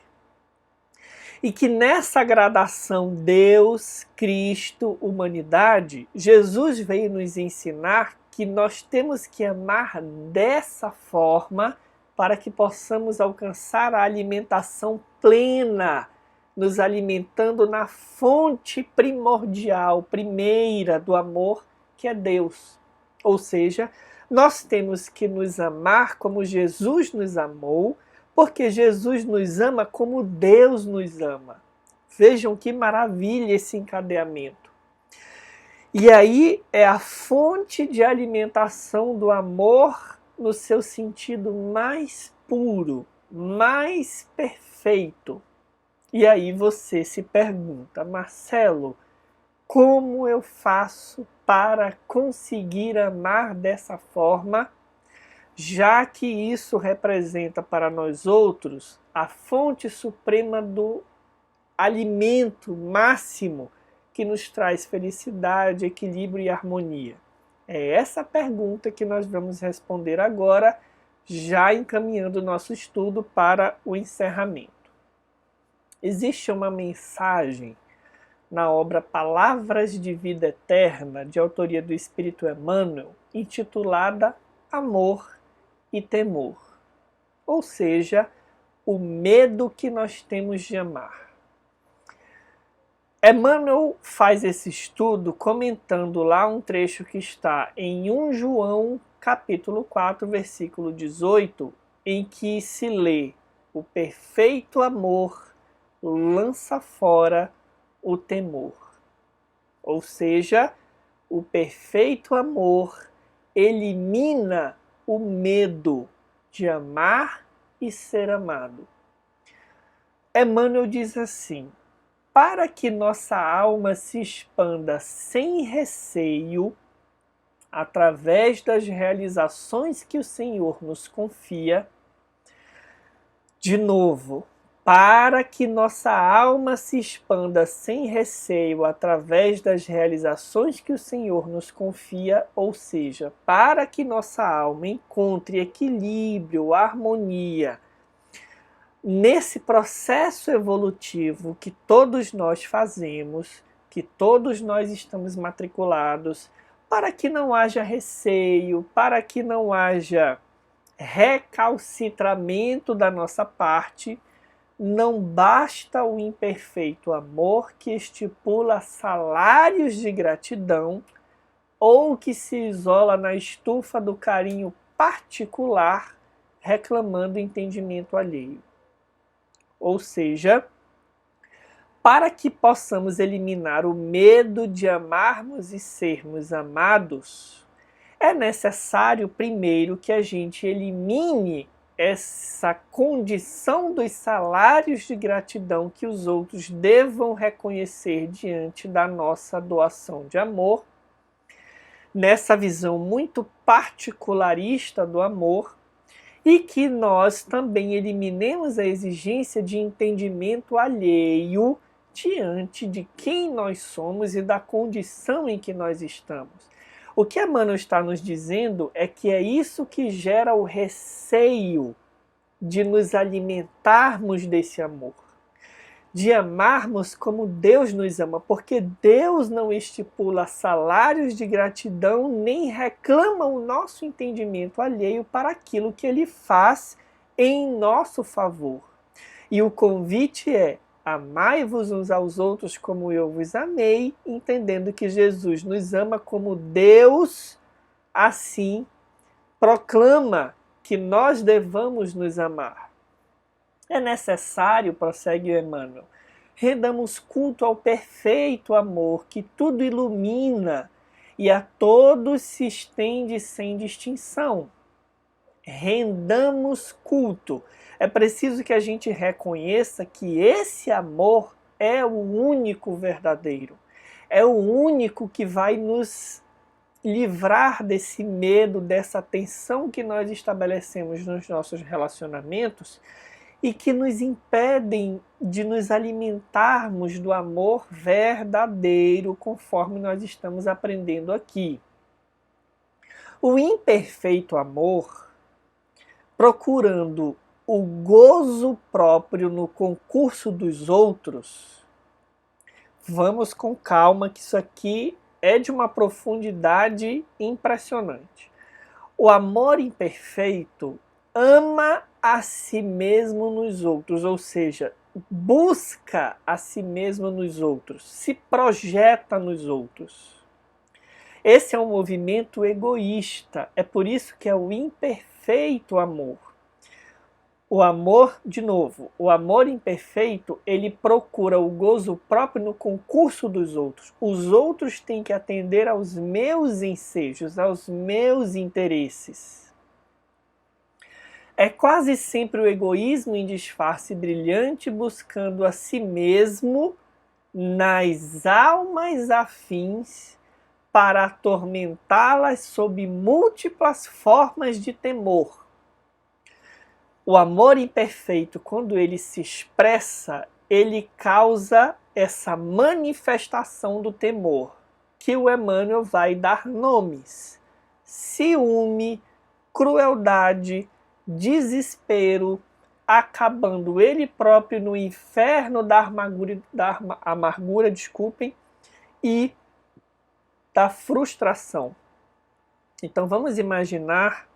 E que nessa gradação Deus, Cristo, humanidade, Jesus veio nos ensinar que nós temos que amar dessa forma para que possamos alcançar a alimentação plena, nos alimentando na fonte primordial, primeira do amor, que é Deus. Ou seja, nós temos que nos amar como Jesus nos amou, porque Jesus nos ama como Deus nos ama. Vejam que maravilha esse encadeamento. E aí é a fonte de alimentação do amor no seu sentido mais puro, mais perfeito. E aí você se pergunta, Marcelo, como eu faço para conseguir amar dessa forma, já que isso representa para nós outros a fonte suprema do alimento máximo que nos traz felicidade, equilíbrio e harmonia? É essa pergunta que nós vamos responder agora, já encaminhando o nosso estudo para o encerramento. Existe uma mensagem na obra Palavras de Vida Eterna, de autoria do Espírito Emmanuel, intitulada Amor e Temor, ou seja, o medo que nós temos de amar. Emmanuel faz esse estudo comentando lá um trecho que está em 1 João, capítulo 4, versículo 18, em que se lê: o perfeito amor lança fora o temor. Ou seja, o perfeito amor elimina o medo de amar e ser amado. Emmanuel diz assim: para que nossa alma se expanda sem receio, através das realizações que o Senhor nos confia, de novo, para que nossa alma se expanda sem receio através das realizações que o Senhor nos confia, ou seja, para que nossa alma encontre equilíbrio, harmonia, nesse processo evolutivo que todos nós fazemos, que todos nós estamos matriculados, para que não haja receio, para que não haja recalcitramento da nossa parte, não basta o imperfeito amor que estipula salários de gratidão ou que se isola na estufa do carinho particular, reclamando entendimento alheio. Ou seja, para que possamos eliminar o medo de amarmos e sermos amados, é necessário primeiro que a gente elimine essa condição dos salários de gratidão que os outros devam reconhecer diante da nossa doação de amor, nessa visão muito particularista do amor, e que nós também eliminemos a exigência de entendimento alheio diante de quem nós somos e da condição em que nós estamos. O que Emmanuel está nos dizendo é que é isso que gera o receio de nos alimentarmos desse amor, de amarmos como Deus nos ama, porque Deus não estipula salários de gratidão nem reclama o nosso entendimento alheio para aquilo que Ele faz em nosso favor. E o convite é: amai-vos uns aos outros como eu vos amei, entendendo que Jesus nos ama como Deus assim proclama que nós devamos nos amar. É necessário, prossegue Emmanuel, rendamos culto ao perfeito amor que tudo ilumina e a todos se estende sem distinção. Rendamos culto. É preciso que a gente reconheça que esse amor é o único verdadeiro. É o único que vai nos livrar desse medo, dessa tensão que nós estabelecemos nos nossos relacionamentos e que nos impedem de nos alimentarmos do amor verdadeiro, conforme nós estamos aprendendo aqui. O imperfeito amor, procurando o gozo próprio no concurso dos outros, vamos com calma que isso aqui é de uma profundidade impressionante. O amor imperfeito ama a si mesmo nos outros, ou seja, busca a si mesmo nos outros, se projeta nos outros. Esse é um movimento egoísta, é por isso que é o imperfeito amor. O amor, de novo, o amor imperfeito, ele procura o gozo próprio no concurso dos outros. Os outros têm que atender aos meus ensejos, aos meus interesses. É quase sempre o egoísmo em disfarce brilhante, buscando a si mesmo nas almas afins para atormentá-las sob múltiplas formas de temor. O amor imperfeito, quando ele se expressa, ele causa essa manifestação do temor, que o Emmanuel vai dar nomes: ciúme, crueldade, desespero, acabando ele próprio no inferno da amargura, desculpem, e da frustração. Então vamos imaginar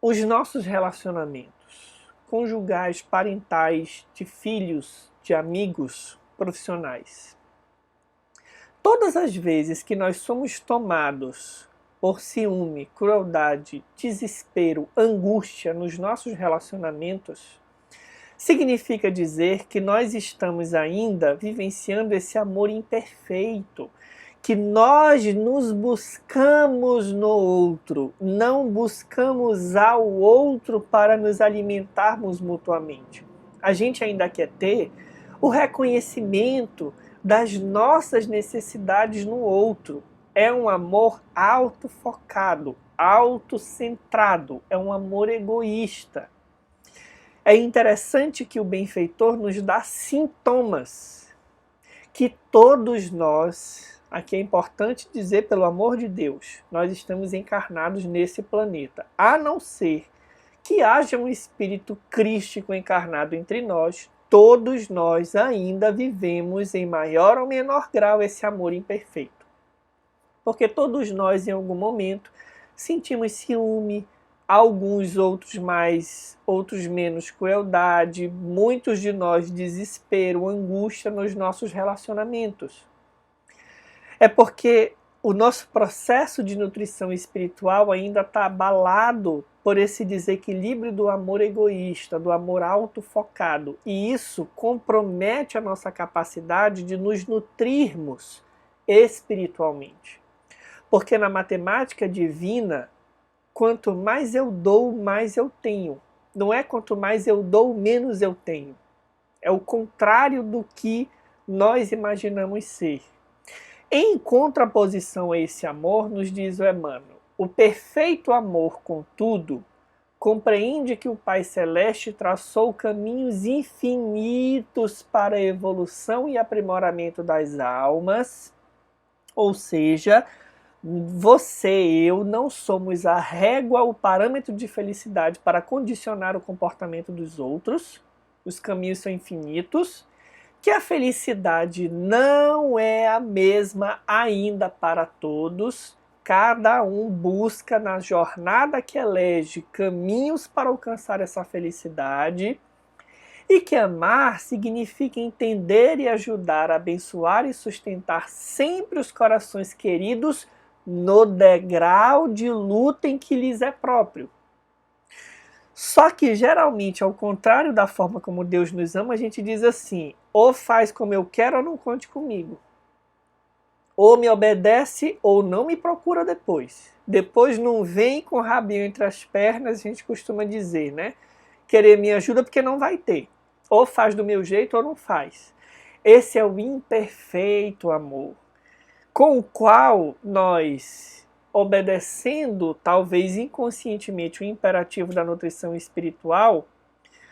os nossos relacionamentos conjugais, parentais, de filhos, de amigos, profissionais. Todas as vezes que nós somos tomados por ciúme, crueldade, desespero, angústia nos nossos relacionamentos, significa dizer que nós estamos ainda vivenciando esse amor imperfeito, que nós nos buscamos no outro, não buscamos ao outro para nos alimentarmos mutuamente. A gente ainda quer ter o reconhecimento das nossas necessidades no outro. É um amor autofocado, autocentrado, é um amor egoísta. É interessante que o benfeitor nos dá sintomas que todos nós, aqui é importante dizer, pelo amor de Deus, nós estamos encarnados nesse planeta, a não ser que haja um espírito crístico encarnado entre nós, todos nós ainda vivemos em maior ou menor grau esse amor imperfeito. Porque todos nós, em algum momento, sentimos ciúme, alguns outros mais, outros menos crueldade, muitos de nós desespero, angústia nos nossos relacionamentos. É porque o nosso processo de nutrição espiritual ainda está abalado por esse desequilíbrio do amor egoísta, do amor autofocado. E isso compromete a nossa capacidade de nos nutrirmos espiritualmente. Porque na matemática divina, quanto mais eu dou, mais eu tenho. Não é quanto mais eu dou, menos eu tenho. É o contrário do que nós imaginamos ser. Em contraposição a esse amor, nos diz o Emmanuel, o perfeito amor, contudo, compreende que o Pai Celeste traçou caminhos infinitos para a evolução e aprimoramento das almas, ou seja, você e eu não somos a régua, o parâmetro de felicidade para condicionar o comportamento dos outros, os caminhos são infinitos, que a felicidade não é a mesma ainda para todos, cada um busca na jornada que elege caminhos para alcançar essa felicidade, e que amar significa entender e ajudar a abençoar e sustentar sempre os corações queridos no degrau de luta em que lhes é próprio. Só que geralmente, ao contrário da forma como Deus nos ama, a gente diz assim, ou faz como eu quero ou não conte comigo. Ou me obedece ou não me procura depois. Depois não vem com o rabinho entre as pernas, a gente costuma dizer, né? Querer minha ajuda porque não vai ter. Ou faz do meu jeito ou não faz. Esse é o imperfeito amor, com o qual nós, obedecendo talvez inconscientemente o imperativo da nutrição espiritual,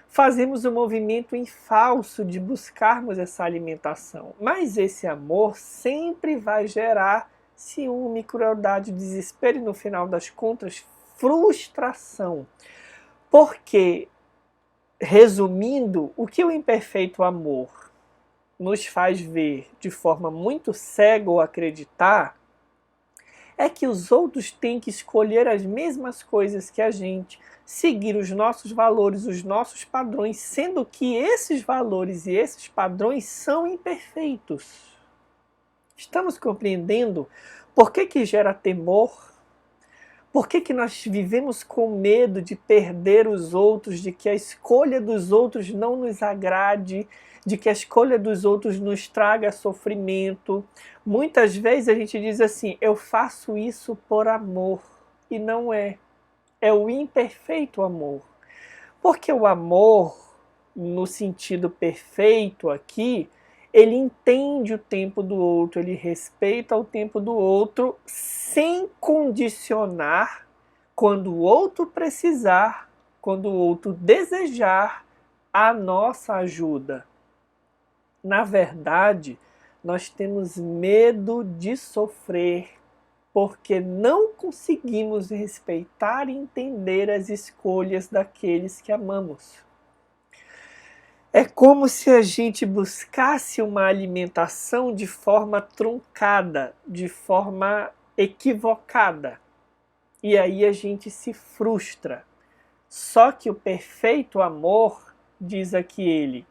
fazemos o movimento em falso de buscarmos essa alimentação. Mas esse amor sempre vai gerar ciúme, crueldade, desespero e, no final das contas, frustração. Porque, resumindo, o que o imperfeito amor nos faz ver de forma muito cega ou acreditar é que os outros têm que escolher as mesmas coisas que a gente, seguir os nossos valores, os nossos padrões, sendo que esses valores e esses padrões são imperfeitos. Estamos compreendendo por que gera temor? Por que nós vivemos com medo de perder os outros, de que a escolha dos outros não nos agrade, de que a escolha dos outros nos traga sofrimento? Muitas vezes a gente diz assim, eu faço isso por amor, e não é. É o imperfeito amor. Porque o amor, no sentido perfeito aqui, ele entende o tempo do outro, ele respeita o tempo do outro, sem condicionar quando o outro precisar, quando o outro desejar a nossa ajuda. Na verdade, nós temos medo de sofrer porque não conseguimos respeitar e entender as escolhas daqueles que amamos. É como se a gente buscasse uma alimentação de forma truncada, de forma equivocada. E aí a gente se frustra. Só que o perfeito amor, diz aqui ele,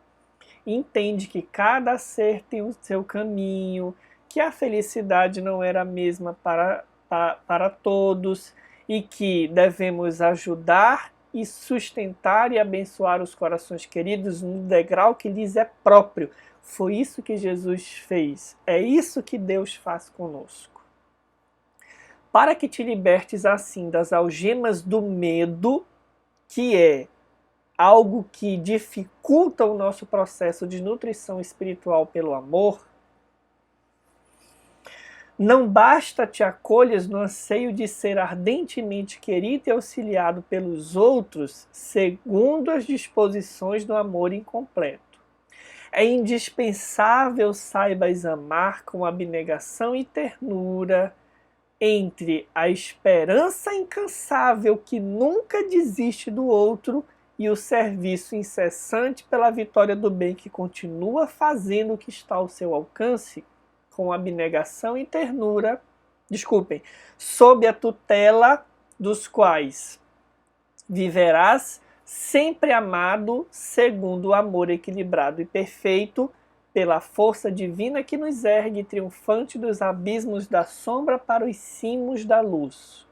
entende que cada ser tem o seu caminho, que a felicidade não era a mesma para todos e que devemos ajudar e sustentar e abençoar os corações queridos no degrau que lhes é próprio. Foi isso que Jesus fez. É isso que Deus faz conosco. Para que te libertes assim das algemas do medo, que é algo que dificulta o nosso processo de nutrição espiritual pelo amor, não basta te acolhas no anseio de ser ardentemente querido e auxiliado pelos outros segundo as disposições do amor incompleto. É indispensável saibas amar com abnegação e ternura entre a esperança incansável que nunca desiste do outro e o serviço incessante pela vitória do bem que continua fazendo o que está ao seu alcance, com abnegação e ternura, sob a tutela dos quais viverás sempre amado segundo o amor equilibrado e perfeito, pela força divina que nos ergue triunfante dos abismos da sombra para os cimos da luz.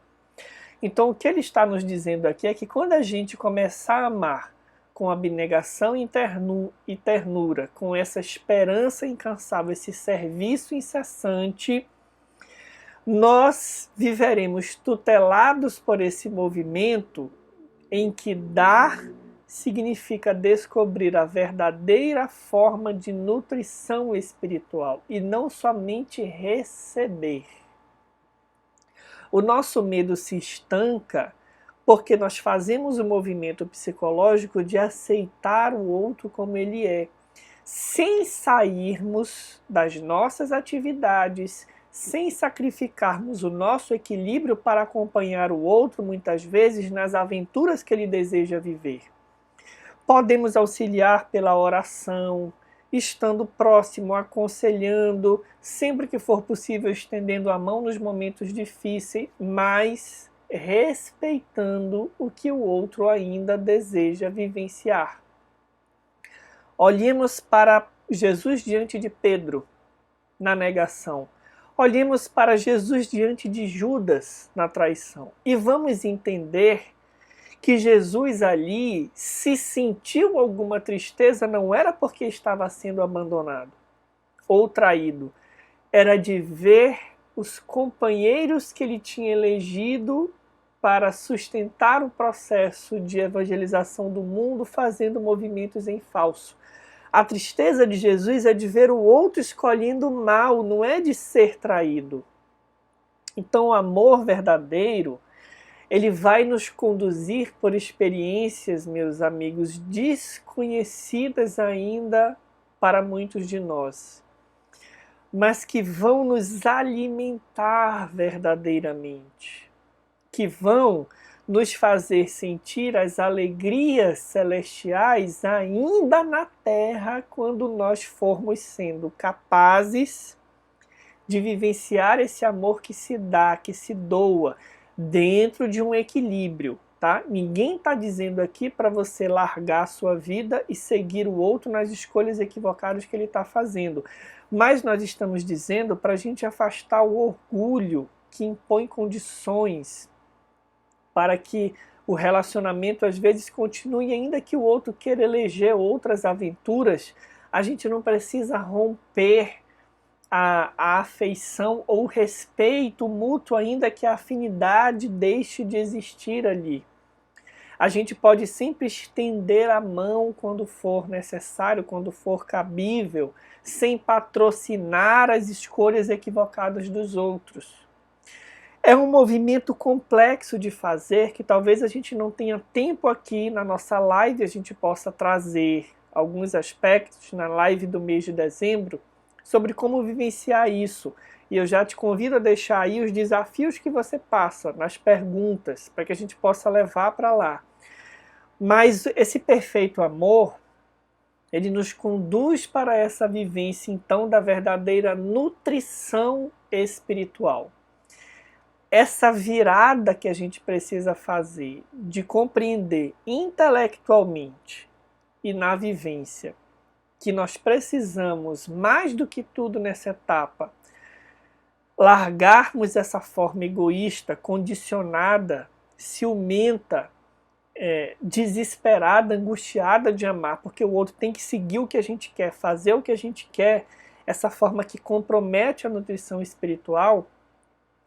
Então o que ele está nos dizendo aqui é que quando a gente começar a amar com abnegação e ternura, com essa esperança incansável, esse serviço incessante, nós viveremos tutelados por esse movimento em que dar significa descobrir a verdadeira forma de nutrição espiritual e não somente receber. O nosso medo se estanca porque nós fazemos o movimento psicológico de aceitar o outro como ele é, sem sairmos das nossas atividades, sem sacrificarmos o nosso equilíbrio para acompanhar o outro, muitas vezes, nas aventuras que ele deseja viver. Podemos auxiliar pela oração, estando próximo, aconselhando, sempre que for possível, estendendo a mão nos momentos difíceis, mas respeitando o que o outro ainda deseja vivenciar. Olhemos para Jesus diante de Pedro, na negação. Olhemos para Jesus diante de Judas, na traição. E vamos entender que Jesus ali, se sentiu alguma tristeza, não era porque estava sendo abandonado ou traído. Era de ver os companheiros que ele tinha elegido para sustentar o processo de evangelização do mundo fazendo movimentos em falso. A tristeza de Jesus é de ver o outro escolhendo o mal, não é de ser traído. Então o amor verdadeiro, ele vai nos conduzir por experiências, meus amigos, desconhecidas ainda para muitos de nós, mas que vão nos alimentar verdadeiramente, que vão nos fazer sentir as alegrias celestiais ainda na terra, quando nós formos sendo capazes de vivenciar esse amor que se dá, que se doa, dentro de um equilíbrio, tá? Ninguém está dizendo aqui para você largar a sua vida e seguir o outro nas escolhas equivocadas que ele está fazendo. Mas nós estamos dizendo para a gente afastar o orgulho que impõe condições para que o relacionamento às vezes continue, ainda que o outro queira eleger outras aventuras. A gente não precisa romper a afeição ou respeito mútuo, ainda que a afinidade deixe de existir ali. A gente pode sempre estender a mão quando for necessário, quando for cabível, sem patrocinar as escolhas equivocadas dos outros. É um movimento complexo de fazer, que talvez a gente não tenha tempo aqui na nossa live, a gente possa trazer alguns aspectos na live do mês de dezembro, sobre como vivenciar isso. E eu já te convido a deixar aí os desafios que você passa nas perguntas, para que a gente possa levar para lá. Mas esse perfeito amor, Ele nos conduz para essa vivência, então, da verdadeira nutrição espiritual. Essa virada que a gente precisa fazer de compreender intelectualmente e na vivência que nós precisamos, mais do que tudo nessa etapa, largarmos essa forma egoísta, condicionada, ciumenta, desesperada, angustiada de amar, porque o outro tem que seguir o que a gente quer, fazer o que a gente quer, essa forma que compromete a nutrição espiritual,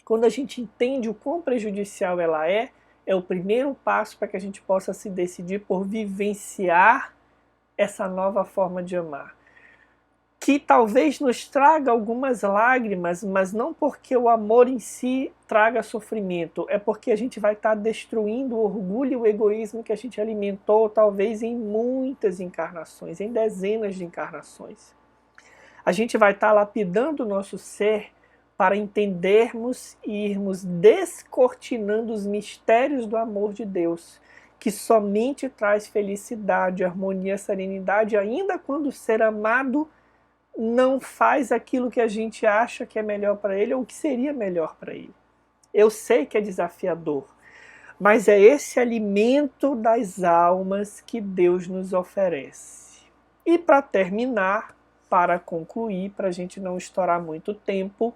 quando a gente entende o quão prejudicial ela é o primeiro passo para que a gente possa se decidir por vivenciar essa nova forma de amar. Que talvez nos traga algumas lágrimas, mas não porque o amor em si traga sofrimento, é porque a gente vai estar destruindo o orgulho e o egoísmo que a gente alimentou talvez em muitas encarnações, em dezenas de encarnações. A gente vai estar lapidando o nosso ser para entendermos e irmos descortinando os mistérios do amor de Deus, que somente traz felicidade, harmonia, serenidade, ainda quando o ser amado não faz aquilo que a gente acha que é melhor para ele ou que seria melhor para ele. Eu sei que é desafiador, mas é esse alimento das almas que Deus nos oferece. E para terminar, para concluir, para a gente não estourar muito tempo,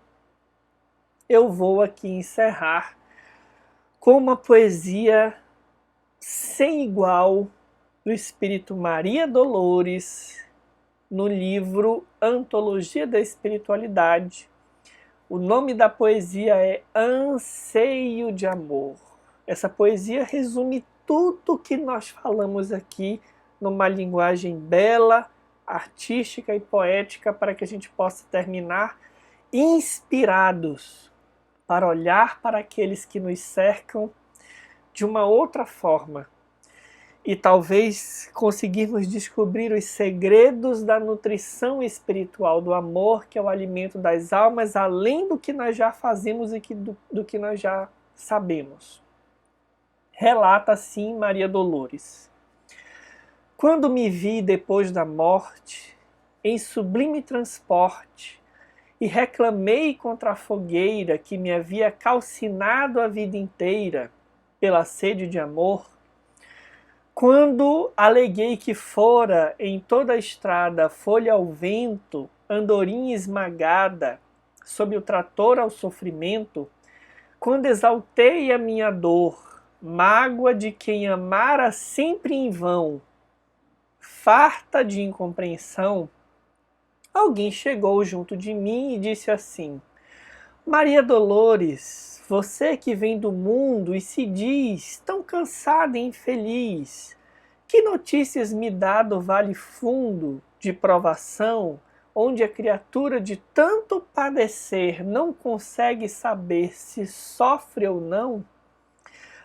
eu vou aqui encerrar com uma poesia sem igual do espírito Maria Dolores, no livro Antologia da Espiritualidade. O nome da poesia é Anseio de Amor. Essa poesia resume tudo que nós falamos aqui numa linguagem bela, artística e poética, para que a gente possa terminar inspirados para olhar para aqueles que nos cercam de uma outra forma e talvez conseguirmos descobrir os segredos da nutrição espiritual, do amor, que é o alimento das almas, além do que nós já fazemos e do que nós já sabemos. Relata assim Maria Dolores: quando me vi depois da morte, em sublime transporte, e reclamei contra a fogueira que me havia calcinado a vida inteira pela sede de amor, quando aleguei que fora em toda a estrada folha ao vento, andorinha esmagada, sob o trator ao sofrimento, quando exaltei a minha dor, mágoa de quem amara sempre em vão, farta de incompreensão, alguém chegou junto de mim e disse assim: Maria Dolores, você que vem do mundo e se diz tão cansada e infeliz, que notícias me dá do vale fundo de provação, onde a criatura de tanto padecer não consegue saber se sofre ou não?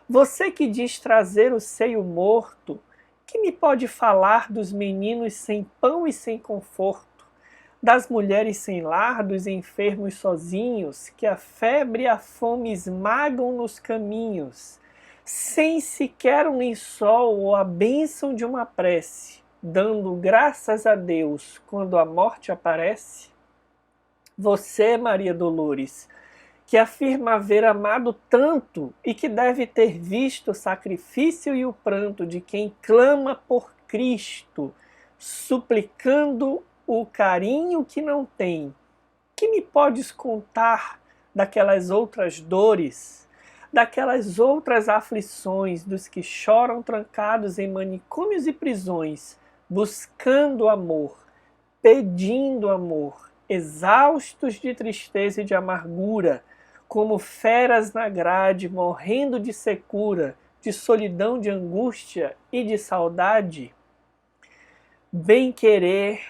Você que diz trazer o seio morto, que me pode falar dos meninos sem pão e sem conforto, das mulheres sem lar, dos enfermos sozinhos, que a febre e a fome esmagam nos caminhos, sem sequer um lençol ou a bênção de uma prece, dando graças a Deus quando a morte aparece? Você, Maria Dolores, que afirma haver amado tanto e que deve ter visto o sacrifício e o pranto de quem clama por Cristo, suplicando o carinho que não tem, que me podes contar daquelas outras dores, daquelas outras aflições dos que choram trancados em manicômios e prisões, buscando amor, pedindo amor, exaustos de tristeza e de amargura, como feras na grade, morrendo de secura, de solidão, de angústia e de saudade? Bem-querer,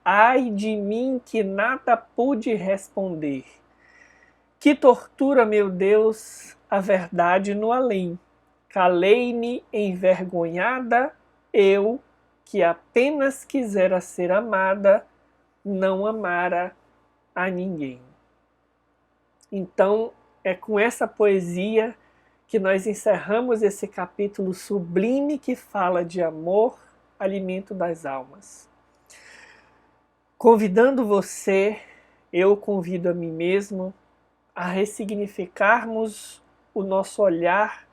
ai de mim que nada pude responder. Que tortura, meu Deus, a verdade no além. Calei-me envergonhada, eu, que apenas quisera ser amada, não amara a ninguém. Então, é com essa poesia que nós encerramos esse capítulo sublime que fala de amor, alimento das almas. Convidando você, eu convido a mim mesmo a ressignificarmos o nosso olhar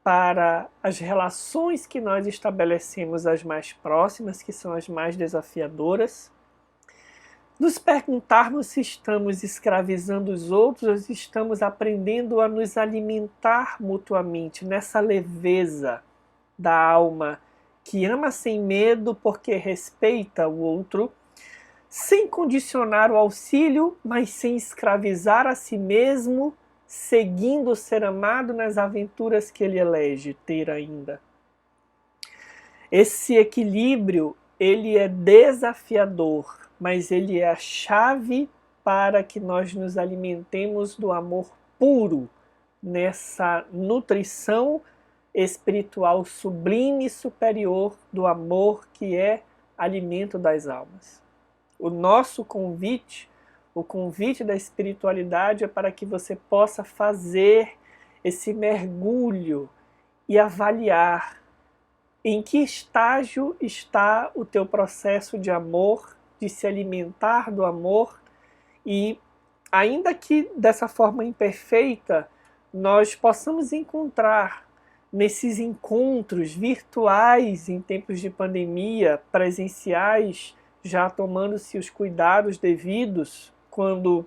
para as relações que nós estabelecemos, as mais próximas, que são as mais desafiadoras, nos perguntarmos se estamos escravizando os outros ou se estamos aprendendo a nos alimentar mutuamente nessa leveza da alma que ama sem medo porque respeita o outro, sem condicionar o auxílio, mas sem escravizar a si mesmo, seguindo o ser amado nas aventuras que ele elege ter ainda. Esse equilíbrio, ele é desafiador, mas ele é a chave para que nós nos alimentemos do amor puro, nessa nutrição espiritual sublime e superior do amor que é alimento das almas. O nosso convite, o convite da espiritualidade é para que você possa fazer esse mergulho e avaliar em que estágio está o teu processo de amor, de se alimentar do amor, e ainda que dessa forma imperfeita, nós possamos encontrar nesses encontros virtuais em tempos de pandemia, presenciais, já tomando-se os cuidados devidos, quando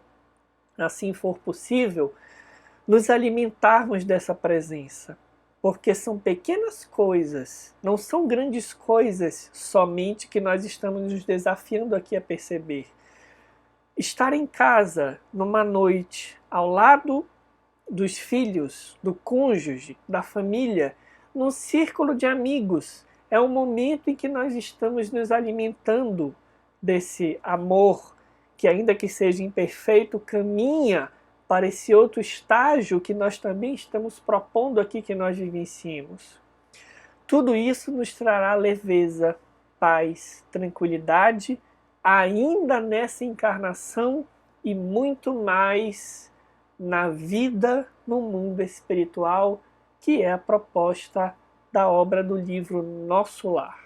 assim for possível, nos alimentarmos dessa presença. Porque são pequenas coisas, não são grandes coisas somente que nós estamos nos desafiando aqui a perceber. Estar em casa, numa noite, ao lado dos filhos, do cônjuge, da família, num círculo de amigos, é um momento em que nós estamos nos alimentando desse amor que, ainda que seja imperfeito, caminha para esse outro estágio que nós também estamos propondo aqui que nós vivenciemos. Tudo isso nos trará leveza, paz, tranquilidade, ainda nessa encarnação e muito mais na vida no mundo espiritual, que é a proposta da obra do livro Nosso Lar.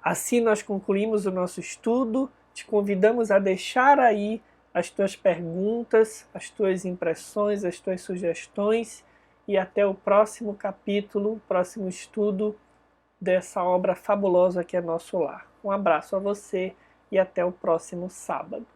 Assim nós concluímos o nosso estudo, te convidamos a deixar aí as tuas perguntas, as tuas impressões, as tuas sugestões, e até o próximo capítulo, próximo estudo dessa obra fabulosa que é Nosso Lar. Um abraço a você e até o próximo sábado.